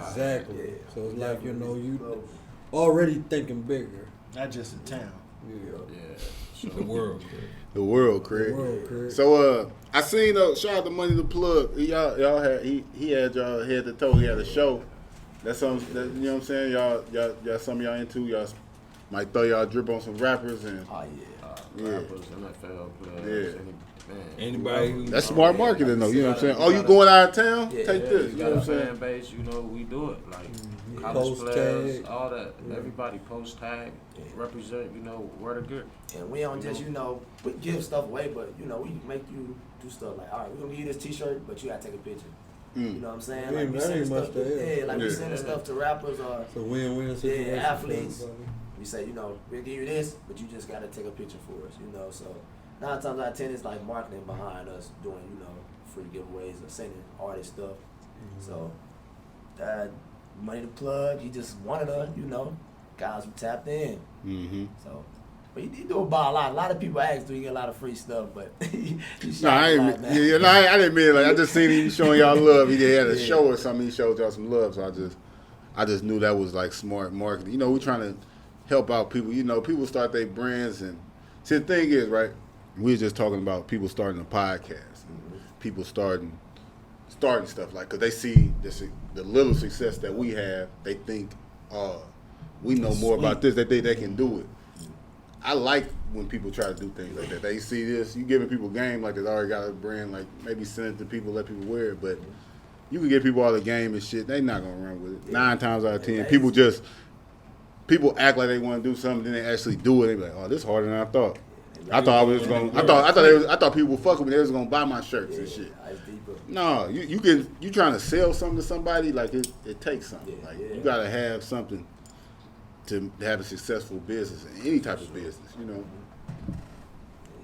Exactly. Yeah. So it's like, you know, you already thinking bigger. Not just in town. Yeah. The world. The world, Craig. The world, Craig. So I seen shout out to Money the Plug. Y'all had he had y'all head to toe. He had a show. That's something that, you know what I'm saying. Y'all some of y'all into. Y'all might throw y'all drip on some rappers and yeah. Rappers, NFL players, Yeah. Anybody who That's smart marketing though. You know what I'm saying. Oh, you going out of town? Yeah, Take this. You You know got what a I'm fan saying. base, you know, we do it. Like college Post players, tag. all that. Everybody post tag, represent, you know, where to get. And we don't just, you know, we give stuff away, but, you know, we make you do stuff like, all right, we're going to give you this T-shirt, but you got to take a picture. You know what I'm saying? Yeah, Like, we that send ain't stuff much to to, like, we Yeah. send stuff to rappers or, It's a win-win situation. for athletes. everybody. we say, you know, we'll give you this, but you just got to take a picture for us, you know. So 9 times out of 10, it's like marketing behind us doing, you know, free giveaways or sending artist stuff. So that Money to Plug, he just wanted us, you know, guys who tapped in. Mm-hmm. So, but he do about a lot. A lot of people ask, do he get a lot of free stuff? But he No, I ain't. I didn't mean it. Like, I just seen him showing y'all love. He had a show or something. He showed y'all some love. So I just knew that was like smart marketing. You know, we trying to help out people. You know, people start their brands, and see the thing is, right? We were just talking about people starting a podcast, people starting stuff like, cause they see the little success that we have. They think, we know more about this. They think they can do it. I like when people try to do things like that. They see this, you giving people game like they already got a brand, like maybe send it to people, let people wear it, but you can give people all the game and shit, they not gonna run with it. 9 times out of 10, people act like they want to do something, then they actually do it. They be like, "Oh, this harder than I thought." I thought people were fucking with me. They was gonna buy my shirts and shit. No, you trying to sell something to somebody, like it takes something. You gotta have something to have a successful business, any type of business, you know.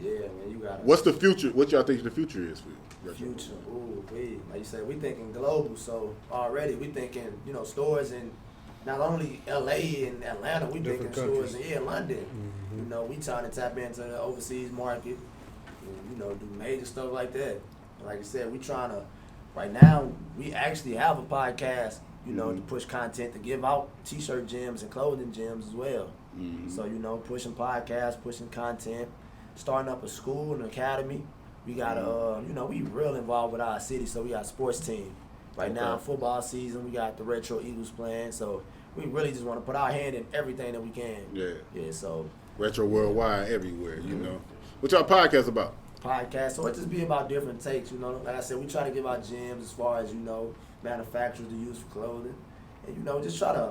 Yeah, man, you got. What's the future? What y'all think the future is for you? Future? Ooh, like you said, we thinking global. So already we thinking, you know, stores in not only L.A. and Atlanta. We thinking stores in London. You know, we trying to tap into the overseas market. And, you know, do major stuff like that. And like I said, we trying to. Right now, we actually have a podcast. You know, to push content, to give out T-shirt gems and clothing gems as well. So, you know, pushing podcasts, pushing content, starting up a school, an academy. We got, you know, we real involved with our city, so we got a sports team. Right now, football season, we got the Retro Eagles playing, so we really just want to put our hand in everything that we can. Yeah, so. Retro worldwide, everywhere, you know. What y'all podcast about? Podcast, so it just be about different takes, you know. Like I said, we try to give out gems as far as, you know, manufacturers to use for clothing. And, you know, just try to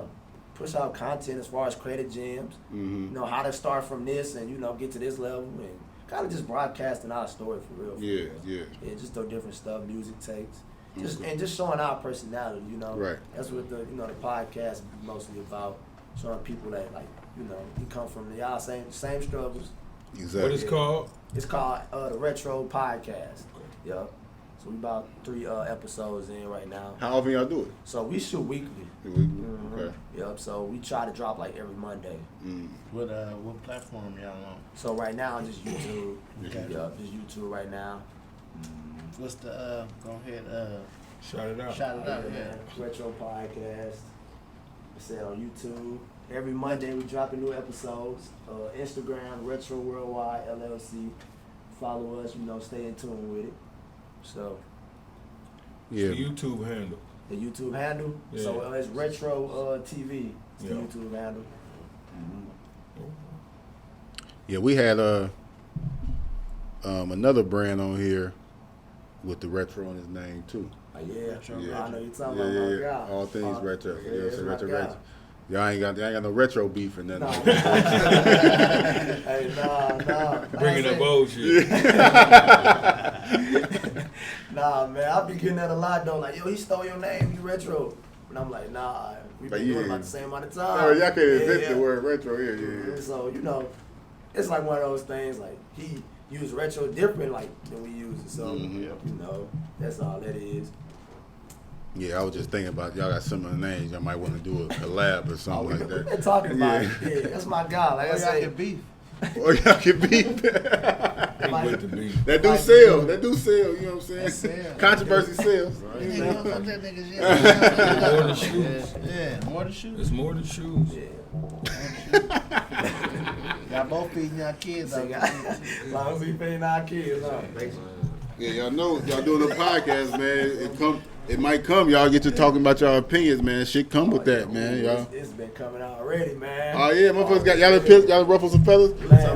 push out content as far as creative gems. You know, how to start from this and, you know, get to this level and kind of just broadcasting our story for real. Yeah, just those different stuff, music takes. Just showing our personality, you know. Right. That's what the, you know, the podcast is mostly about. Showing people that, like, you know, we come from y'all same struggles. Exactly. What it's called? It's called the Retro Podcast. Yup. So we about 3 episodes in right now. How often y'all do it? So we shoot weekly. Okay. Yup. So we try to drop like every Monday. What platform y'all on? So right now just YouTube. Okay. Yup, just YouTube right now. What's the go ahead Shout it out. shout it out, yeah. Retro Podcast. It's on YouTube. Every Monday we dropping new episodes. Instagram, Retro Worldwide LLC. Follow us, you know, stay in tune with it. So Yeah. The YouTube handle. the YouTube handle. Yeah. So it's Retro TV. It's the Yeah. YouTube handle. Yeah, we had another brand on here with the retro in his name too. Yeah, Yeah. I know you're talking Yeah, about my yeah. guy. All things retro. Yeah, it's it's my retro, guy. retro. Y'all ain't got no retro beef or nothing. Nah. like that. Hey, nah. Bringing I up say- old shit. Nah, man, I be getting that a lot though. Like, yo, he stole your name, you retro. And I'm like, nah, we But been doing yeah. about the same amount of time. Oh, y'all can invent Yeah. the word retro here. Yeah, So, you know, it's like one of those things, like, he used retro different, like, than we use it. So, Mhm. you know, that's all that is. Yeah, I was just thinking about y'all got similar names. Y'all might want to do a collab or something like We've that. been talking about Yeah. it. Yeah, that's my guy. Like I Y'all said, can beef. Or y'all can beef. Ain't with the beef. That do sell. That do sell. You know what I'm That saying? sell. Controversy sells. You You know, know? fuck that niggas, More than yeah. shoes. Yeah, more than shoes. It's more than shoes. Y'all both feeding y'all kids out there. as long as we paying our kids, huh? Yeah, y'all know y'all doing a podcast, man. It might come. Y'all get to talking about y'all opinions, man. Shit come with that, man. Y'all. It's been coming out already, man. Oh yeah, motherfuckers got y'all ruffle some feathers. Man,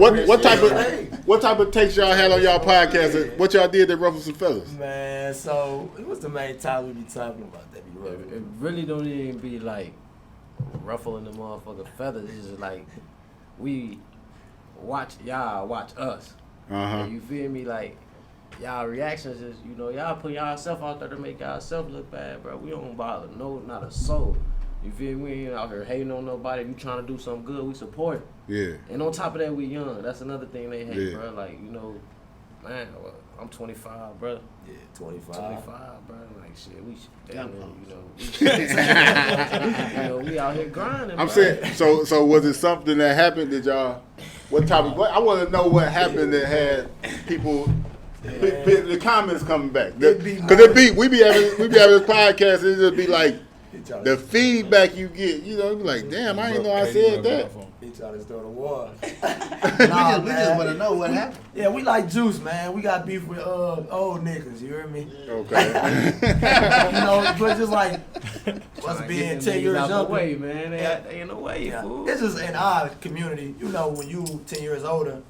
What type of takes y'all had on y'all podcast? What y'all did that ruffle some feathers? Man, so it was the main time we be talking about that. Be It real. really don't even be like ruffling the motherfucking feathers. It's just like we watch y'all watch us. Uh-huh. You feel me? Like y'all reactions is, you know, y'all put y'allself out there to make y'allself look bad, bro. We don't bother not a soul. You feel me? We ain't out here hating on nobody. If you trying to do something good, we support it. Yeah. And on top of that, we young. That's another thing they hate, Yeah. bro. Like, you know, man, I'm 25, bro. Yeah, 25. 25, bro. Like, shit, we damn near, you know, we out here grinding, I'm bro. saying, so was it something that happened? Did y'all? What type of? I want to know what happened that had people. The comments coming back because we be having this podcast. It just be like the feedback you get. You know, you be like, damn, I didn't know I said that. He trying to start a war. We just want to know what happened. Yeah, we like Juice, man. We got beef with old niggas. You hear me? Okay. You know, but just like us being 10 years out the younger. way, man. They in the way, Yeah. fool. It's just in our community. You know, when you 10 years older,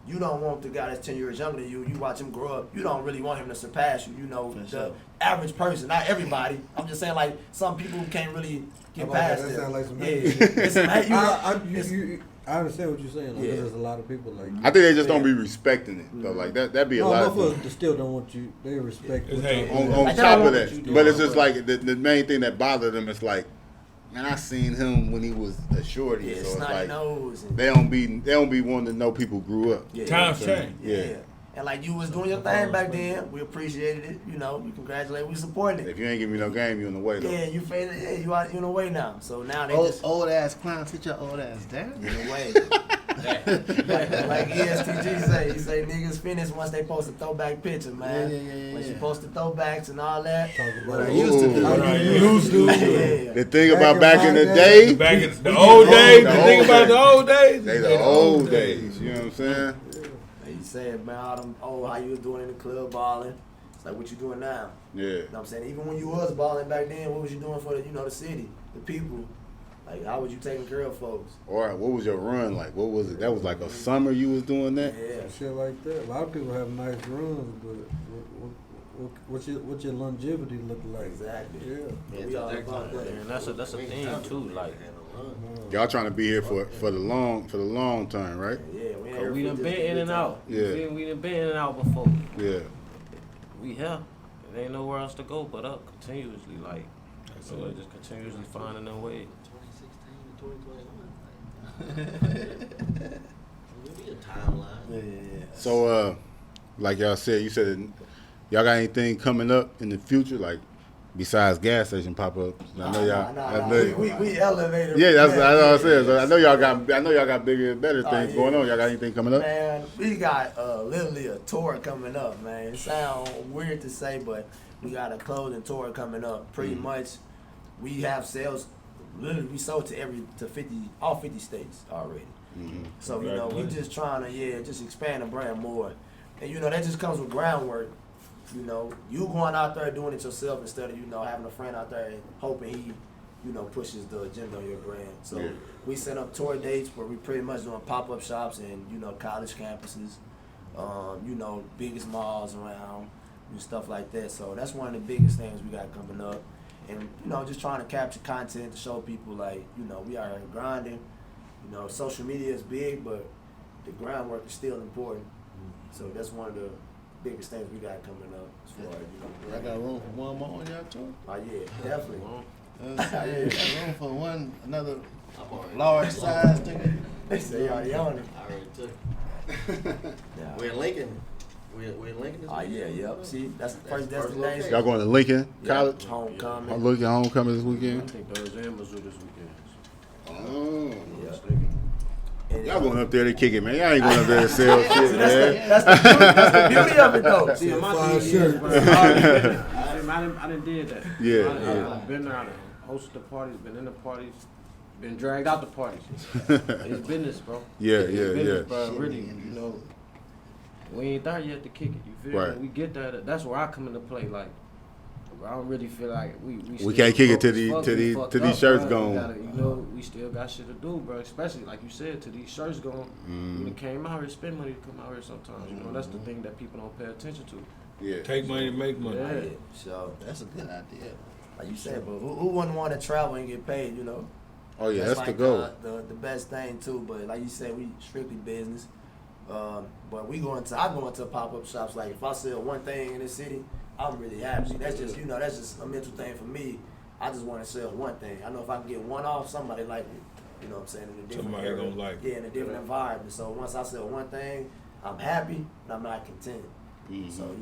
you don't want the guy that's 10 years younger than you. You watch him grow up. You don't really want him to surpass you. You know, the average person, not everybody. I'm just saying, like, some people can't really get past that it. sound like some I understand what you're saying. Like, there's a lot of people like. I think they just don't be respecting it though. Like that'd be a lot of motherfuckers still don't want you. They respect you. on top of that. But it's just like the main thing that bothered them is like, man, I seen him when he was a shorty, Yeah, so it's snotty like nose and- they don't be wanting to know people grew up. Yeah. Times So, change. Yeah. And like you was doing your thing back then, we appreciated it. You know, we congratulate, we supported it. If you ain't giving me no game, you in the way though. Yeah, you faded. Yeah, you out in the way now. So now they Old, just old ass clown, sit your old ass down. in the way. like ESTG say, he say niggas finish once they post a throwback picture, man. Yeah. When you post the throwbacks and all that. Talk about What I it. used to do. What I used to. Yeah. The thing about back in the day, Back in the old days, the thing about the old days, they the old days. You know what I'm saying? Like you said, man, all them, how you was doing in the club balling. It's like what you doing now. Yeah. You know what I'm saying? Even when you was balling back then, what was you doing for the, the city, the people? Like, how was you taking care of folks? All right, what was your run like? What was it? That was like a summer you was doing that? Yeah. Shit like that. A lot of people have nice runs, but what's your longevity look like? Exactly. Yeah. We all about that. And that's a thing too. Like, Y'all trying to be here for the long term, right? Yeah, we ain't cause here we for done just been a in good and time. out. You Yeah. feel me? We done been in and out before. Yeah. We here. There ain't nowhere else to go but up continuously. Like, so just continuously finding a way. Maybe a timeline. Yeah. So, like y'all said, you said y'all got anything coming up in the future, like besides gas station pop ups? I know y'all. We elevated. Yeah, that's what I said. So I know y'all got bigger and better things going on. Y'all got anything coming up? Man, we got literally a tour coming up, man. It sounds weird to say, but we got a clothing tour coming up. Pretty much, we have sales. Literally, we sold to all 50 states already. Mm-hmm. So we just trying to just expand the brand more, and that just comes with groundwork. You going out there doing it yourself instead of having a friend out there and hoping he pushes the agenda on your brand. So we set up tour dates where we pretty much doing pop-up shops in college campuses, biggest malls around and stuff like that. So that's one of the biggest things we got coming up, and just trying to capture content to show people like we are grinding. Social media is big, but the groundwork is still important. So that's one of the biggest things we got coming up as far as I got room for one more on y'all tour? Oh yeah, definitely. Got room for another large size thing. They say y'all already on it. I already took it. Yeah. We're in Lincoln. We're in Lincoln this Oh yeah, weekend. yep. See, that's the first First destination. location. Y'all going to Lincoln Yeah, College? homecoming. Lincoln homecoming this I weekend? think those and Mizzou this weekend. Oh. Yeah. Mistaken. And, Y'all going up there to kick it, man. Y'all ain't going up there to sell shit, man. that's the beauty of it though. See, my Fine thing shirt. is, bro, I done did that. Yeah, I've been there, I done hosted the parties, been in the parties, been dragged out the parties. It's business, bro. Yeah, It's yeah, business, yeah. Bro. Really, we ain't there yet to kick it. You feel Right. me? When we get there, that's where I come into play. Like, I don't really feel like we We can't kick it still till fucked these up, shirts bro. gone. We gotta, we still got shit to do, bro. Especially like you said, till these shirts gone. We came out here, spend money to come out here sometimes. That's the thing that people don't pay attention to. Yeah. Take money to make money. Yeah. So That's a good idea. like you said, but who wouldn't want to travel and get paid? Oh yeah, that's like, the goal. The best thing too. But like you said, we strictly business. But I go into pop-up shops. Like if I sell one thing in the city, I'm really happy. That's just that's just a mental thing for me. I just want to sell one thing. I know if I can get one off, somebody like it. You know what I'm saying? In a different Somebody area. gonna like it. Yeah, in a different environment. So once I sell one thing, I'm happy and I'm not content. So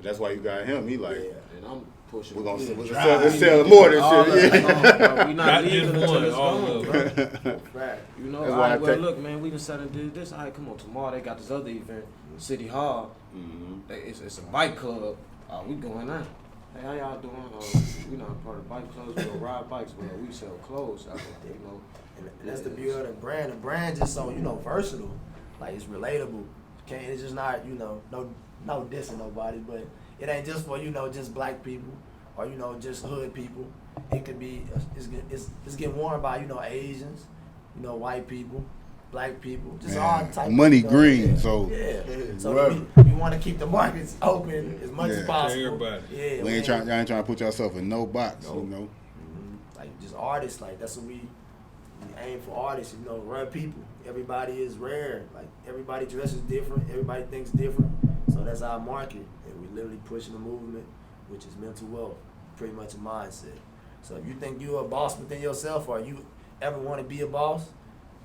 That's why you got him. He like, And I'm pushing. we're gonna Yeah. let's sell more than All shit. that Yeah. gone, bro. We Not not just leaving until one, it's all gone, of bro. right. All That's why I right, well, take- look, man, we done sat and did this. All right, come on, tomorrow they got this other event, City Hall. It's a bike club. We going out. Hey, how y'all doing? We not part of bike clubs. We don't ride bikes, but we sell clothes. And that's the beauty of the brand. The brand just so versatile, like it's relatable. It's just not no dissing nobody, but it ain't just for just black people or just hood people. It could be it's getting worn by Asians, white people, black people, just all Man, types. money green, so So we want to keep the markets open as much as Yeah. possible. Everybody. Yeah, y'all we ain't trying to put yourself in no box, like just artists, like that's what we aim for. Artists, rare people. Everybody is rare. Like everybody dresses different. Everybody thinks different. So that's our market, and we literally pushing the movement, which is mental wealth, pretty much a mindset. So if you think you're a boss within yourself, or you ever want to be a boss,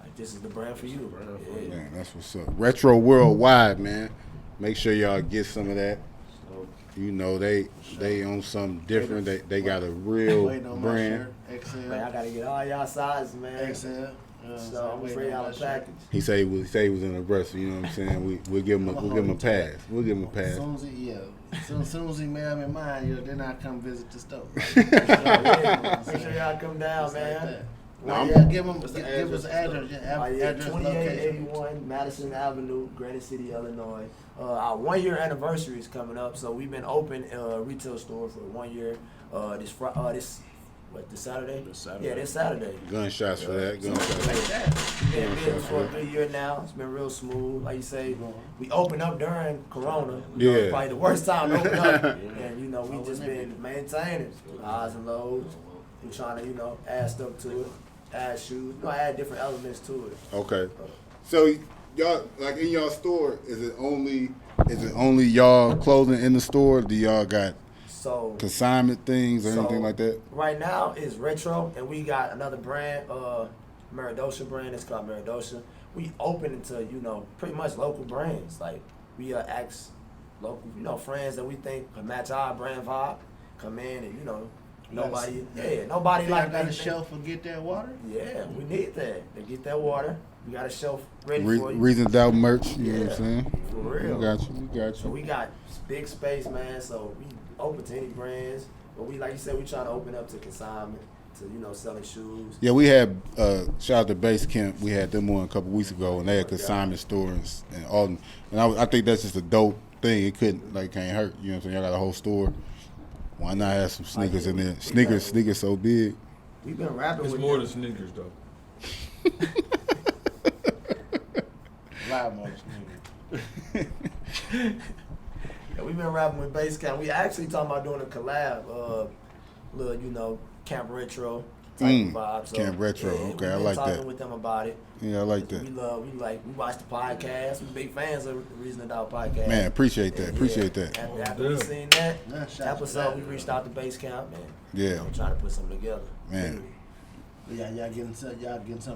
like this is the brand for you. Yeah. Man, that's what's up. Retro Worldwide, man. Make sure y'all get some of that. They on something different. They got a real Waiting on my brand. shirt. XL. Man, I gotta get all y'all sizes, man. XL. So I'm afraid y'all package. He said he was in a rush. You know what I'm saying? We'll give him a pass. We'll give him a As pass. soon as he mail me mine, then I come visit the store. Make sure y'all come down, man. Give us the address. Address, location. 2881 Madison Avenue, Granite City, Illinois. Our 1 year anniversary is coming up, so we've been open retail store for 1 year. This Saturday? This Saturday. Yeah, this Saturday. Gunshots for that. We've been in business for 3 years now. It's been real smooth. Like you say, we opened up during Corona. Yeah. Probably the worst time to open up. And, we just been maintaining highs and lows. We're trying to, add stuff to it, add shoes, add different elements to it. Okay. So y'all, like in y'all store, is it only y'all clothing in the store? Do y'all got So consignment things or anything like that? Right now is retro, and we got another brand, Meridosha brand. It's called Meridosha. We open into, pretty much local brands. Like, we ask local, friends that we think can match our brand vibe, come in and, nobody I like got a that. shelf for get that water. Yeah, we need that. To get that water, we got a shelf ready for you. Reasoned Doubt merch, you know what I'm Yeah, saying? for real. We got So you. we got big space, man. So we open to any brands. But we, like you said, we trying to open up to consignment, to, selling shoes. Yeah, we had, shout out to Base Camp, we had them on a couple weeks ago, and they had consignment stores and all. And I think that's just a dope thing. It can't hurt, you know what I'm saying? Y'all got a whole store. Why not have some sneakers in there? Sneakers so big. We've been rapping It's with more them. than sneakers, though. Live more nigga. Yeah, we've been rapping with Basecamp. We actually talking about doing a collab, little, Camp Retro type of vibe. So, Camp Retro, yeah, okay, we've been I like talking that. with them about it. Yeah, I like that. We watch the podcast. We big fans of the Reason Doubt podcast. Man, appreciate that. And, Appreciate that. After we seen that Yeah, shout out to episode, that. we reached out to Basecamp and Yeah, we're trying to put something together. man. Yeah, y'all getting some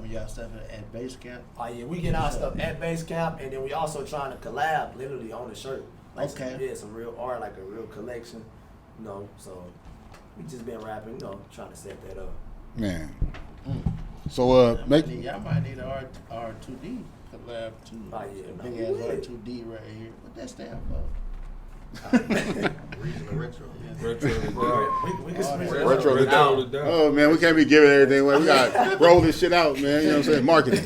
of y'all stuff at base camp. Oh yeah, we get our stuff at Basecamp, and then we also trying to collab literally on the shirt. Like Okay. some real art, like a real collection, So we just been rapping, trying to set that up. Man. So make Y'all might need a R2D collab too. Oh, yeah, A no, big we ass will. R2D right here. What that stand for? Regional retro. Retro. We can switch it Retro up. to Retro to doubt. Oh man, we can't be giving everything away. We got roll this shit out, man. You know what I'm saying? Marketing.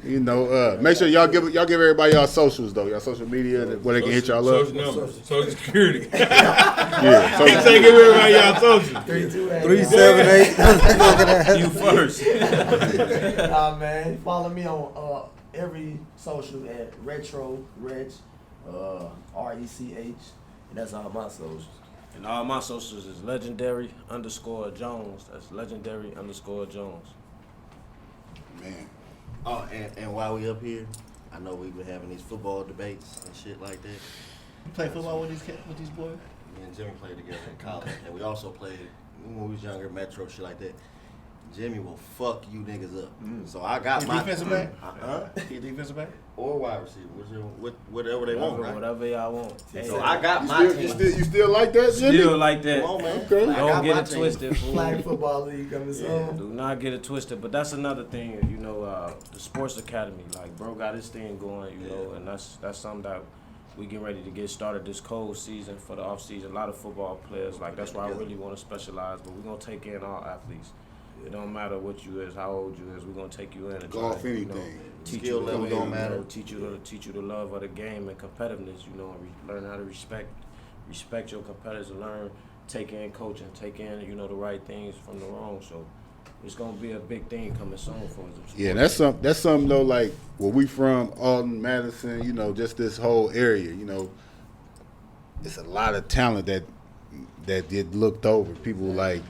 Make sure y'all give everybody y'all socials though, y'all social media where they can hit y'all up. Social numbers. Social security. Yeah. He So, say give everybody y'all social. 378. You first. Man, follow me on every social at Retro Reg, RECH, and that's all my socials. And all my socials is legendary_Jones. That's legendary_Jones. man. Oh, and while we up here, I know we've been having these football debates and shit like that. You play football with these boys? Me and Jimmy played together in college, and we also played when we was younger, Metro, shit like that. Jimmy will fuck you niggas up. So I got He my defensive back? He defensive back? or wide receiver, whatever they want, right? Whatever y'all want. So I got my team. You still like that, Jimmy? Still like that. Come on, man. Okay. I got Don't get my it team. twisted, fool. Flag football league coming soon. Do not get it twisted. But that's another thing, the sports academy. Like, bro got his thing going, and that's something that we getting ready to get started this cold season for the off season. A lot of football players, like that's why I really want to specialize. But we're gonna take in all athletes. It don't matter what you is, how old you is. We're gonna take you in and Golf, try to, anything. teach Skill you the level way, don't matter. teach you the love of the game and competitiveness. And learn how to respect your competitors, and learn take in coaching, take in the right things from the wrong. So it's gonna be a big thing coming soon for us. Yeah, that's something though. Like where we from, Alton, Madison, just this whole area. It's a lot of talent that get looked over. People like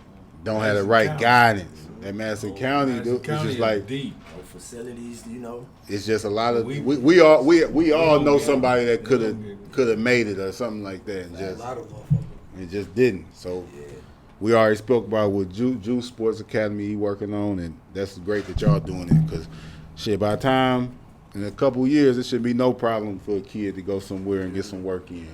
don't have the right County. guidance. At Madison County, Madison it's County just is like deep. Facilities, it's just a lot of We- we all don't know get- somebody that we could don't have get- made it or something like that, and A just lot of motherfuckers. it just didn't. So we already spoke about what Juice Sports Academy he working on, and that's great that y'all doing it. Because shit, by the time in a couple years, it should be no problem for a kid to go somewhere and get some work in.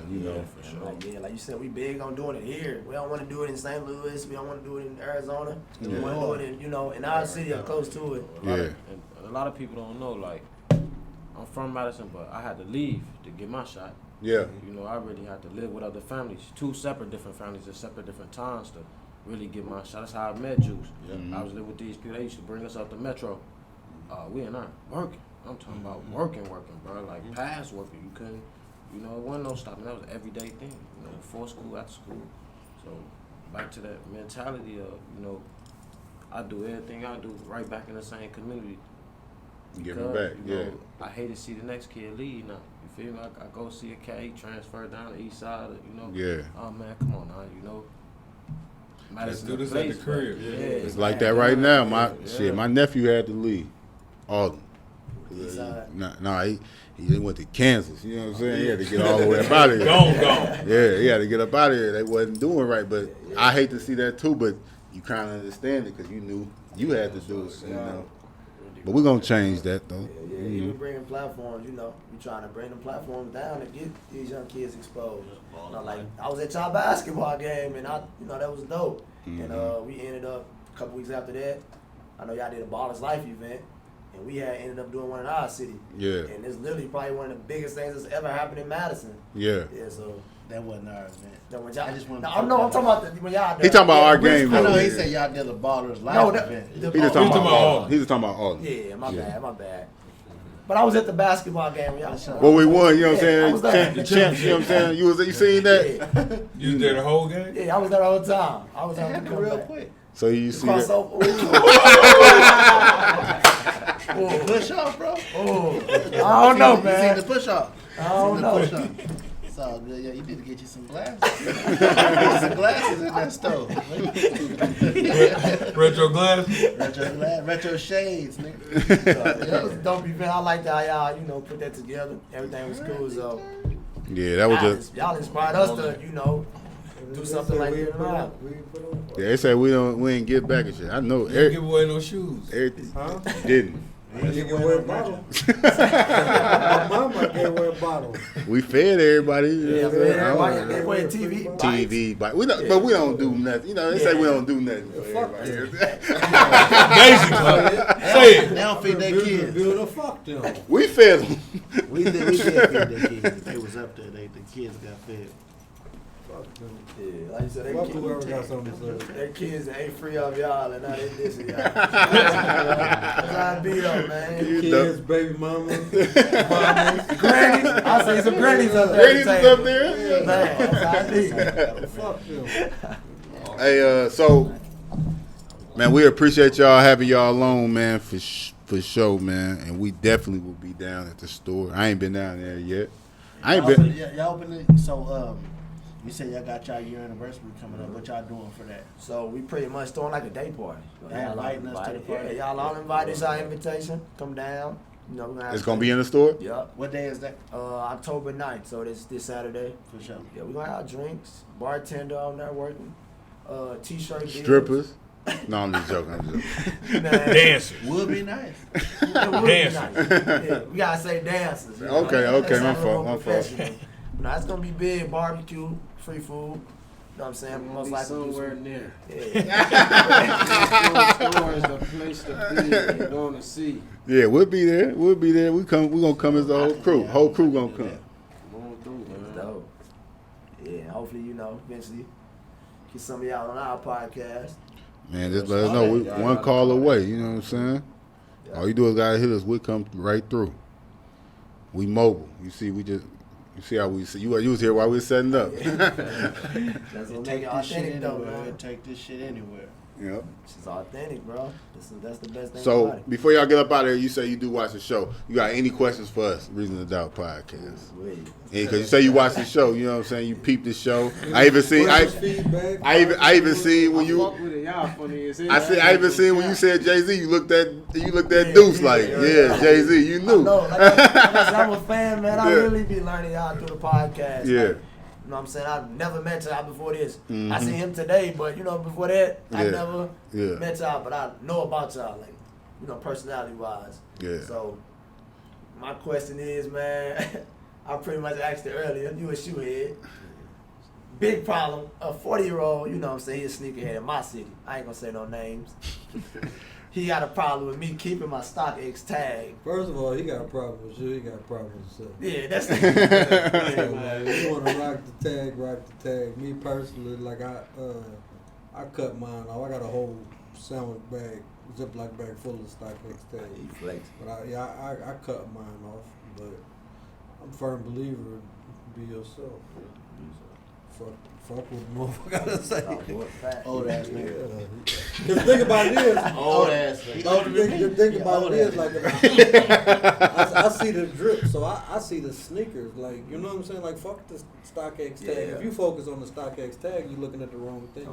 For sure. Like you said, we big on doing it here. We don't want to do it in St. Louis. We don't want to do it in Arizona. We want to do it in our city or close to it. Yeah. And a lot of people don't know, like, I'm from Madison, but I had to leave to get my shot. Yeah. I really had to live with other families, two separate different families at separate different times to really get my shot. That's how I met Juice. I was living with these people. They used to bring us up to Metro. We and I working. I'm talking about working, bro. Like past working. You couldn't, it wasn't no stopping. That was an everyday thing. Before school, after school. So back to that mentality of, I do everything I do right back in the same community. Giving Because, back, yeah. I hate to see the next kid leave now. You feel me? I go see a cat, he transfer down the east side, Yeah. Oh man, come on now, Let's Madison do this place, at the crib. but, It's like that right now. My nephew had to leave. Alton. East side. He went to Kansas. You know what I'm saying? He had to get all the way up out of here. Gone. Yeah, he had to get up out of here. They wasn't doing right, but I hate to see that too. But you kind of understand it because you knew you had to do it. But we're gonna change that though. Yeah, even bringing platforms, you know, we trying to bring them platforms down to get these young kids exposed. You know, like I was at y'all basketball game and that was dope. And we ended up a couple weeks after that. I know y'all did a Ballers Life event, and we had ended up doing one in our city. Yeah. And it's literally probably one of the biggest things that's ever happened in Madison. Yeah. Yeah. So That wasn't ours, man. that when y'all, I just wanted no, to I'm talking about when y'all. He talking about our game I though. know he said y'all did a Ballers Life No, event. He just talking about all. He just talking about all. Yeah, my bad. But I was at the basketball game. Y'all. Well, we won. You know what I'm Yeah, I saying? was there. The champs. You know what I'm saying? You seen that? Yeah. You was there the whole game? Yeah, I was there the whole time. I was there to come real back. quick. So you see that? Crossover. Push off, bro. I don't know, You man. seen the push off? I don't know. It's all good. Yeah, you need to get you some glasses. Get you some glasses in that stove. Retro glasses? Retro shades, nigga. That was a dope event. I like how y'all, put that together. Everything was cool. So Yeah, that was just. y'all inspired us to, do something like that around. Yeah, they said we ain't get back and shit. I know. You didn't give away no shoes. Everything. Didn't. You can wear a bottle. My mama can wear a bottle. We fed everybody. Yeah, man. Everybody gave away TV. TV, but we don't do nothing. You know, they say we don't do nothing. For everybody. Basically. Say it. They don't feed their kids. Build a fuck them. We fed them. We did feed their kids. They was up there. The kids got fed. Yeah, like you said, Fuck whoever got something to say. their kids ain't free of y'all and now they dissing y'all. That's how it be though, man. Kids, baby mamas, Grannies. I see some grannies up there. Grannies is up there. Man, that's how it be. fuck them. Hey, so, man, we appreciate y'all having y'all along, man, for sure, man. And we definitely will be down at the store. I ain't been down there yet. I ain't been. Y'all open it. So, you said y'all got y'all year anniversary coming up. What y'all doing for that? So we pretty much throwing like a day party. Y'all inviting us to the party? Yeah, y'all all invited. It's our invitation. Come down. We're gonna have It's gonna be in the store. Yep. What day is that? October 9th. So this Saturday. For sure. Yeah, we're gonna have drinks, bartender on there working, t-shirt deals. Strippers. No, I'm just joking. Man, Dancers. Would be nice. it would be Dancers. nice. Yeah, we gotta say dancers. You know? Okay, That my sound a little fault, more my fault. professional. No, it's gonna be big barbecue, free food. You know what I'm saying? Most likely somewhere near. Yeah. Store is the place to be. You're going to see. Yeah, we'll be there. We'll be there. We gonna come as the whole crew. Whole crew gonna come. Going through, man. Dope. Yeah, hopefully, eventually get some of y'all on our podcast. Man, just let us know. We one call away. You know what I'm saying? All you do is gotta hit us. We come right through. We mobile. You see, you see how we see. You was here while we was setting up. That's what make Take it this shit authentic, though, anywhere. man. Take this shit anywhere. Yep. It's authentic, bro. That's the best thing So about it. before y'all get up out of there, you say you do watch the show. You got any questions for us? Reason to Doubt podcast. Wait. Yeah, because you say you watch the show. You know what I'm saying? You peep the show. I even seen. Feedback. I even seen when you. Fuck with it, y'all funny as hell. I even seen when you said Jay-Z. You looked at Deuce like, yeah, Jay-Z. You knew. No, like I said, I'm a fan, man. I Yeah. really be learning y'all through the podcast. Yeah. Like, you know what I'm saying? I've never met y'all before this. I seen him today, but before that, I Yeah. never Yeah. met y'all. But I know about y'all, like, personality wise. Yeah. So my question is, man, I pretty much asked it earlier. You a shoehead. Big problem. A 40-year-old, you know what I'm saying, he's a sneakerhead in my city. I ain't gonna say no names. He got a problem with me keeping my StockX tag. First of all, he got a problem with you. He got a problem with himself. Yeah, that's Yeah, man. You want to rock the tag. Me personally, like I cut mine off. I got a whole sandwich bag, Ziploc bag full of StockX tags. He flex. But I cut mine off. But I'm a firm believer, be yourself. Fuck what the motherfucker gotta say. Old ass nigga. The thing about it is, Old ass nigga. the thing about it is, like, I see the drip, so I see the sneakers. Like, you know what I'm saying? Like, fuck the StockX tag. Yeah. If you focus on the StockX tag, you're looking at the wrong thing.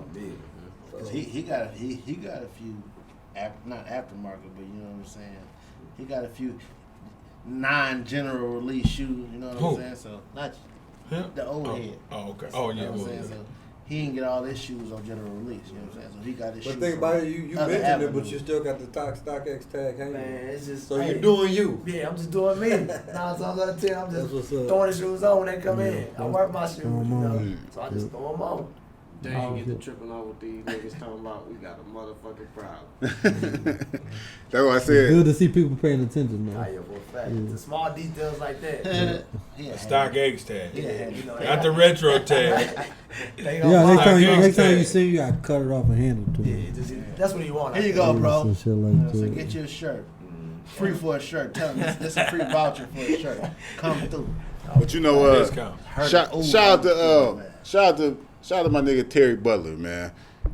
Cause he got a few, not aftermarket, but you know what I'm saying. He got a few non-general release shoes. You know what Who? I'm saying? So not Him? the old head. Oh, okay. You Oh, know yeah. what I'm Well, saying? yeah. So he didn't get all his shoes on general release. You know what I'm saying? So he got his shoes. But think from about it, you other mentioned it, but avenues. you still got the StockX tag hanging. Man, it's just So hey, you're doing you. Yeah, I'm just doing me. 9 times out of 10, I'm That's just what's up. throwing the shoes on when they come in. I work my shoes, you know. on. So I just throw them on. They ain't get to tripping out with these niggas talking about we got a motherfucking problem. That's what I said. Good to see people paying attention, Ah, man. yeah, for a fact. The small details like that. Yeah. StockX tag. Yeah, you know. Not the retro tag. They Yeah, gonna next time, StockX next time you tag. see, you gotta cut it off and hand it to Yeah, him. that's what you want. Here you go, bro. Some shit like So that. get you a shirt. Free for a shirt. Tell them this is a free voucher for a shirt. Come through. But you know, Discount. shout out to my nigga Terry Butler, man.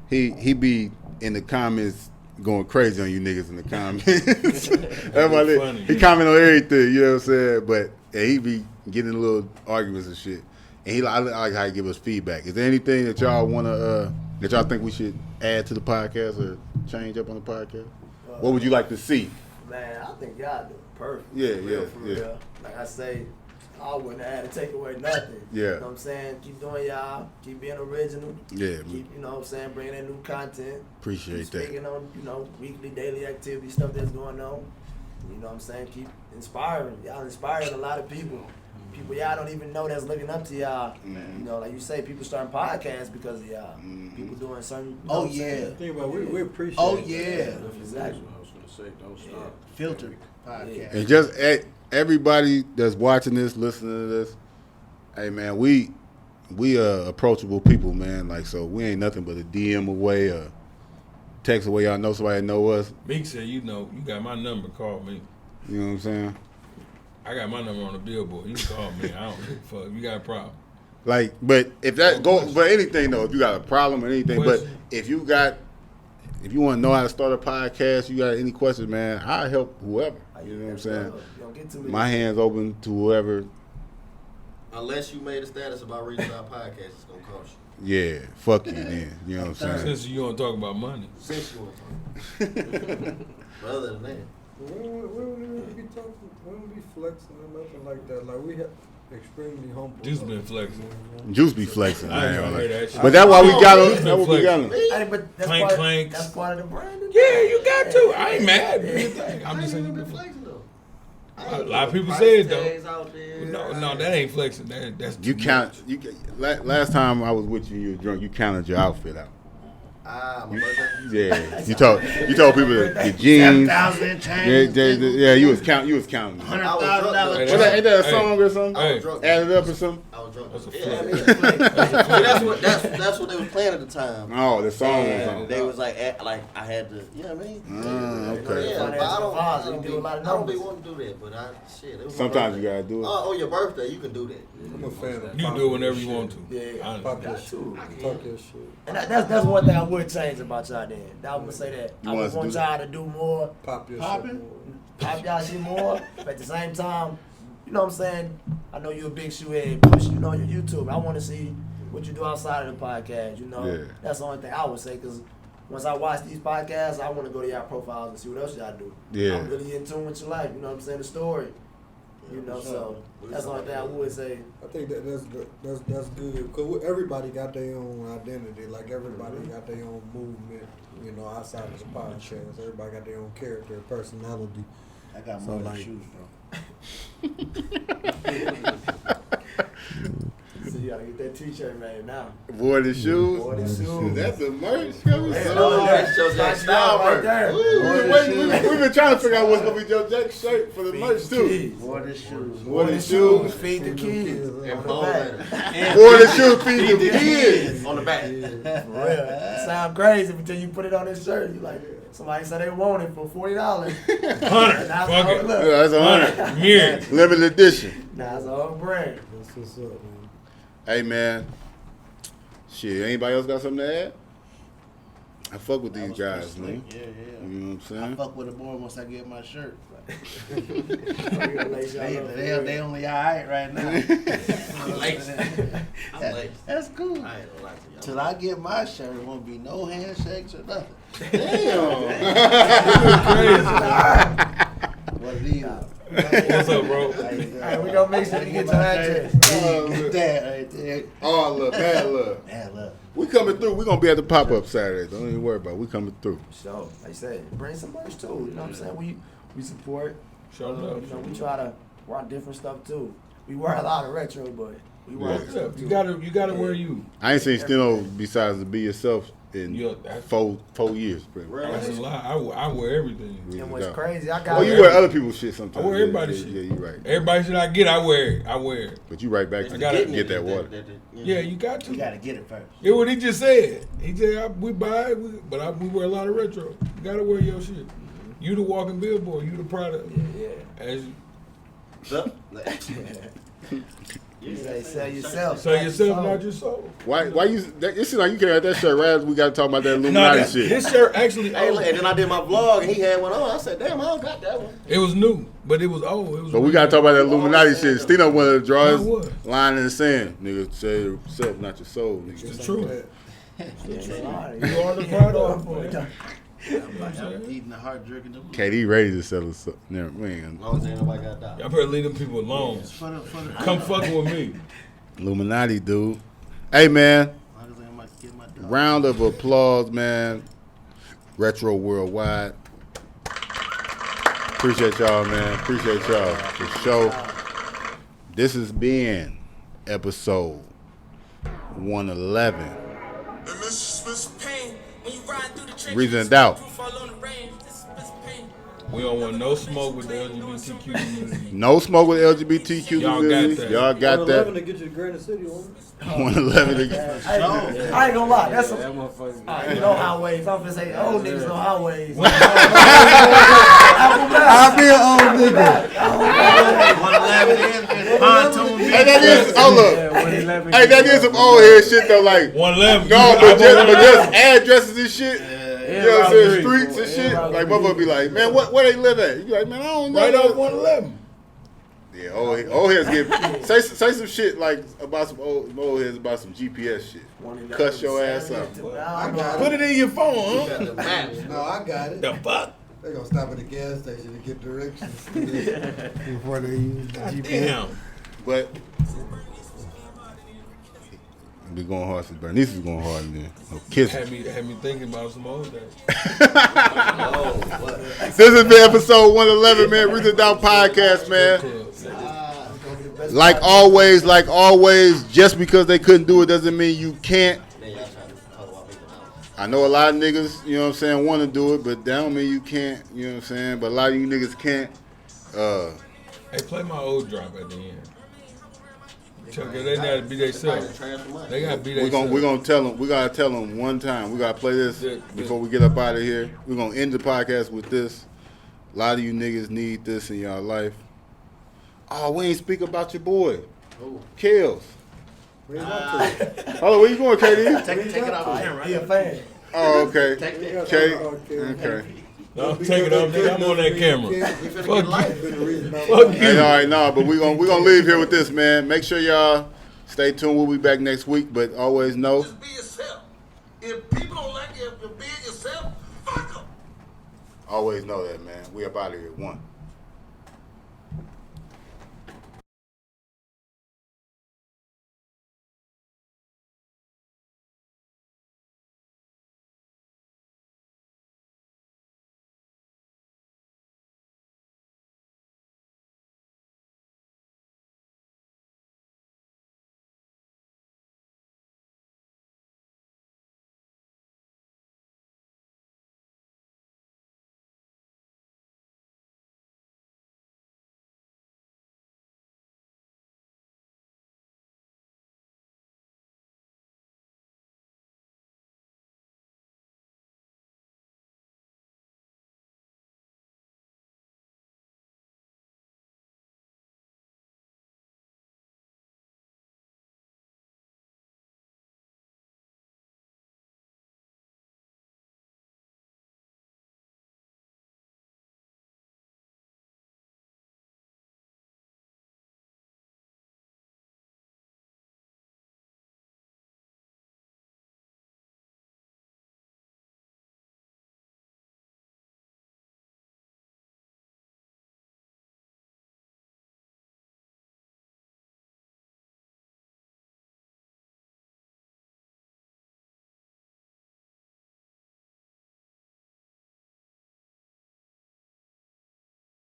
He be in the comments going crazy on you niggas in the comments. That's my nigga. funny. He comment on everything, you know what I'm saying? But yeah, he be getting in little arguments and shit. And I like how he give us feedback. Is there anything that y'all wanna that y'all think we should add to the podcast or change up on the podcast? What would you like to see? Man, I think y'all do perfect. Yeah, For real, yeah, for yeah. real. Like I say, I wouldn't have had to take away nothing. Yeah. You know what I'm saying? Keep doing y'all. Keep being original. Yeah, Keep, you know what I'm saying, bringing in new content. appreciate Keep that. speaking on, you know, weekly, daily activity, stuff that's going on. You know what I'm saying? Keep inspiring. Y'all inspiring a lot of people. People y'all don't even know that's looking up to y'all. You know, like you say, people starting podcasts because of y'all. People doing certain. You know Oh what I'm saying? yeah. Think about it, we appreciate Oh it. yeah. Exactly. I was gonna say, don't stop. Filtered podcast. And just everybody that's watching this, listening to this, hey man, we approachable people, man. Like, so we ain't nothing but a DM away, a text away. Y'all know somebody that know us. Meek said, you know, you got my number, call me. You know what I'm saying? I got my number on the billboard. You can call me. I don't give a fuck. You got a problem. Like, but if that go, but anything though, if you got a problem or anything, but Question. if you want to know how to start a podcast, you got any questions, man, I help whoever. You know what I'm saying? You don't get too many. My hand's open to whoever. Unless you made a status about reaching our podcast, it's gonna cost you. Yeah, fuck you then. You know what I'm saying? Since you don't talk about money. Since you want to. But other than that, We don't be talking, we don't be flexing or nothing like that. Like, we have extremely humble. Juice been flexing. Juice be flexing, I ain't man. gonna hear that shit. But that's why we got Juice him. been That's what we got him. Hey, but that's Clank, part, clanks. That's part of the brand. Yeah, you got to. I ain't mad. Do your thing. I'm just saying you been flexing. A lot of people say it though. No, that ain't flexing. That's You too count. much. You last time I was with you, you were drunk. You counted your outfit out. my birthday. Yeah, you told people the jeans. 7,000 change. Yeah, you was counting. $100,000. Hey, Ain't that a hey, song or something? Hey. Added up or something? I was drunk. That's a Yeah, flex. that's what they was playing at the time. Oh, the song or And something. they was like I had to, you know what I mean? Okay. Yeah, but I Financial don't, advisor, I don't you be, do a lot of I don't be numbers. wanting to do that, but it was my Sometimes you birthday. gotta do it. Oh, your birthday, you can do that. I'm a fan of You can do it whenever you want to. Yeah. Honestly. Pop your Got shit. to. Talk your shit. And that's one thing I would change about y'all then. I would say that You I want would us to want do y'all to do more, Pop your Popping? shit. more. pop y'all shit more, but at the same time, you know what I'm saying? I know you're a big shoe head, push, you know, your YouTube. I want to see what you do outside of the podcast, you know? Yeah. That's the only thing I would say, because once I watch these podcasts, I want to go to y'all profiles and see what else y'all do. Yeah. I'm really in tune with your life, you know what I'm saying? The story. You know, so that's the only thing I would say. I think that's good. Cause everybody got their own identity. Like everybody got their own movement. You know, outside of the podcast, everybody got their own character, personality. I got So, more than like- shoes, bro. So you gotta get that t-shirt made now. Boy, the shoes. Boy, the shoes. That's a merch coming Yeah, soon. That shows that style right work. there. We've been trying to figure out what's gonna be Joe Jack's shirt for the merch too. More than shoes. Boy, the shoes. Feed the kids. And On the bowl back. letter. Boy, the shoes feed the kids. On the back. For real. It sound crazy until you put it on this shirt. You like, somebody said they want it for $40. 100. That's Fuck how it it. look. That's 100. Myriad. Limited edition. Nah, it's a whole brand. That's what's up, man. Hey man, shit. Anybody else got something to add? I fuck with these guys, man. Yeah, yeah. You know what I'm I saying? fuck with it more once I get my shirt. We gonna lace y'all up for real. They only alright right now. I'm late. I'm late. That's cool. I ain't gonna lie to y'all. Till I get my shirt, it won't be no handshakes or nothing. Damn. What it is. What's up, bro? Alright, we gonna make sure we get your address. That right there. All love, bad love. Bad love. We coming through. We gonna be at the pop up Saturday. Don't even worry about it. We coming through. So, like I said, bring some merch too. You know what I'm saying? We support. Show love. You know, we try to rock different stuff too. We wear a lot of retro, but we wear Yeah. other stuff too. You gotta wear you. I ain't seen Steno besides to be yourself in Yeah, that's- 4 years. Pretty much. That's a lie. I wear everything. And what's crazy, I got. Oh, you wear other people's shit sometimes. I wear everybody's shit. Yeah, you right. Everybody shit I get, I wear it. I wear it. But you right back to I gotta get that water. Yeah, you got to. You gotta get it first. Yeah, what he just said. He said we buy it, we wear a lot of retro. You gotta wear your shit. You the walking billboard. You the product. Yeah. As You say sell yourself. sell yourself, not your soul. Why you? It seems like you can't have that shirt right after we got to talk about that Illuminati shit. This shirt actually Hey, old. look, and then I did my vlog, and he had one on. I said, damn, I don't got that one. It was new, but it was old. It was But we got to talk about that Illuminati shit. Steno wanted to draw Now his what? line in the sand. Nigga, say yourself, not your soul. Nigga. It's true. You are the product. Eating the heart, drinking the blood. KD ready to sell us. Never man. As long as ain't nobody got that. Y'all better leave them people alone. For the Come fucking with me. Illuminati, dude. Hey, man. As long as ain't nobody get my dog. Round of applause, man. Retro Worldwide. Appreciate y'all, man. Appreciate y'all for sure. This has been episode 111. Reason and Doubt. We don't want no smoke with the LGBTQ community. No smoke with LGBTQ Y'all got community. that. Y'all got 111 that. to get you to Granite City, on 111 again. I ain't gonna lie, that's some. You know highways. I'm gonna say old niggas know highways. I be an old nigga. 111 is pontoon. Hey, that is, hold up. Hey, that is some old head shit though. Like, 111. no, but just addresses and shit. You know what I'm saying? Streets and shit. Like, motherfucker be like, man, where they live at? You be like, man, I don't know. Right off 111. Yeah, old heads get say some shit like about some old heads about some GPS shit. Cuss your ass up. Put it in your phone, huh? No, I got it. The fuck? They gonna stop at the gas station to get directions before they use the GPS. Damn. But we going hard since Bernice is going hard in there. No kissing. Had me thinking about some old days. This has been episode 111, man. Reason and Doubt podcast, man. Like always, just because they couldn't do it doesn't mean you can't. I know a lot of niggas, you know what I'm saying, want to do it, but that don't mean you can't, you know what I'm saying? But a lot of you niggas can't. Hey, play my old drop at the end. Chuck, they gotta be themselves. They gotta be themselves. We're gonna tell them. We gotta tell them one time. We gotta play this before we get up out of here. We're gonna end the podcast with this. A lot of you niggas need this in y'all life. Oh, we ain't speak about your boy, Kills. Hold on, where you going, KD? Take it off the camera. He a fan. Oh, okay. Okay. No, take it off, nigga. I'm on that camera. Fuck you. Hey, all right, no, but we're gonna leave here with this, man. Make sure y'all stay tuned. We'll be back next week, but always know. Just be yourself. If people don't like you, if you're being yourself, fuck them. Always know that, man. We up out of here. 1.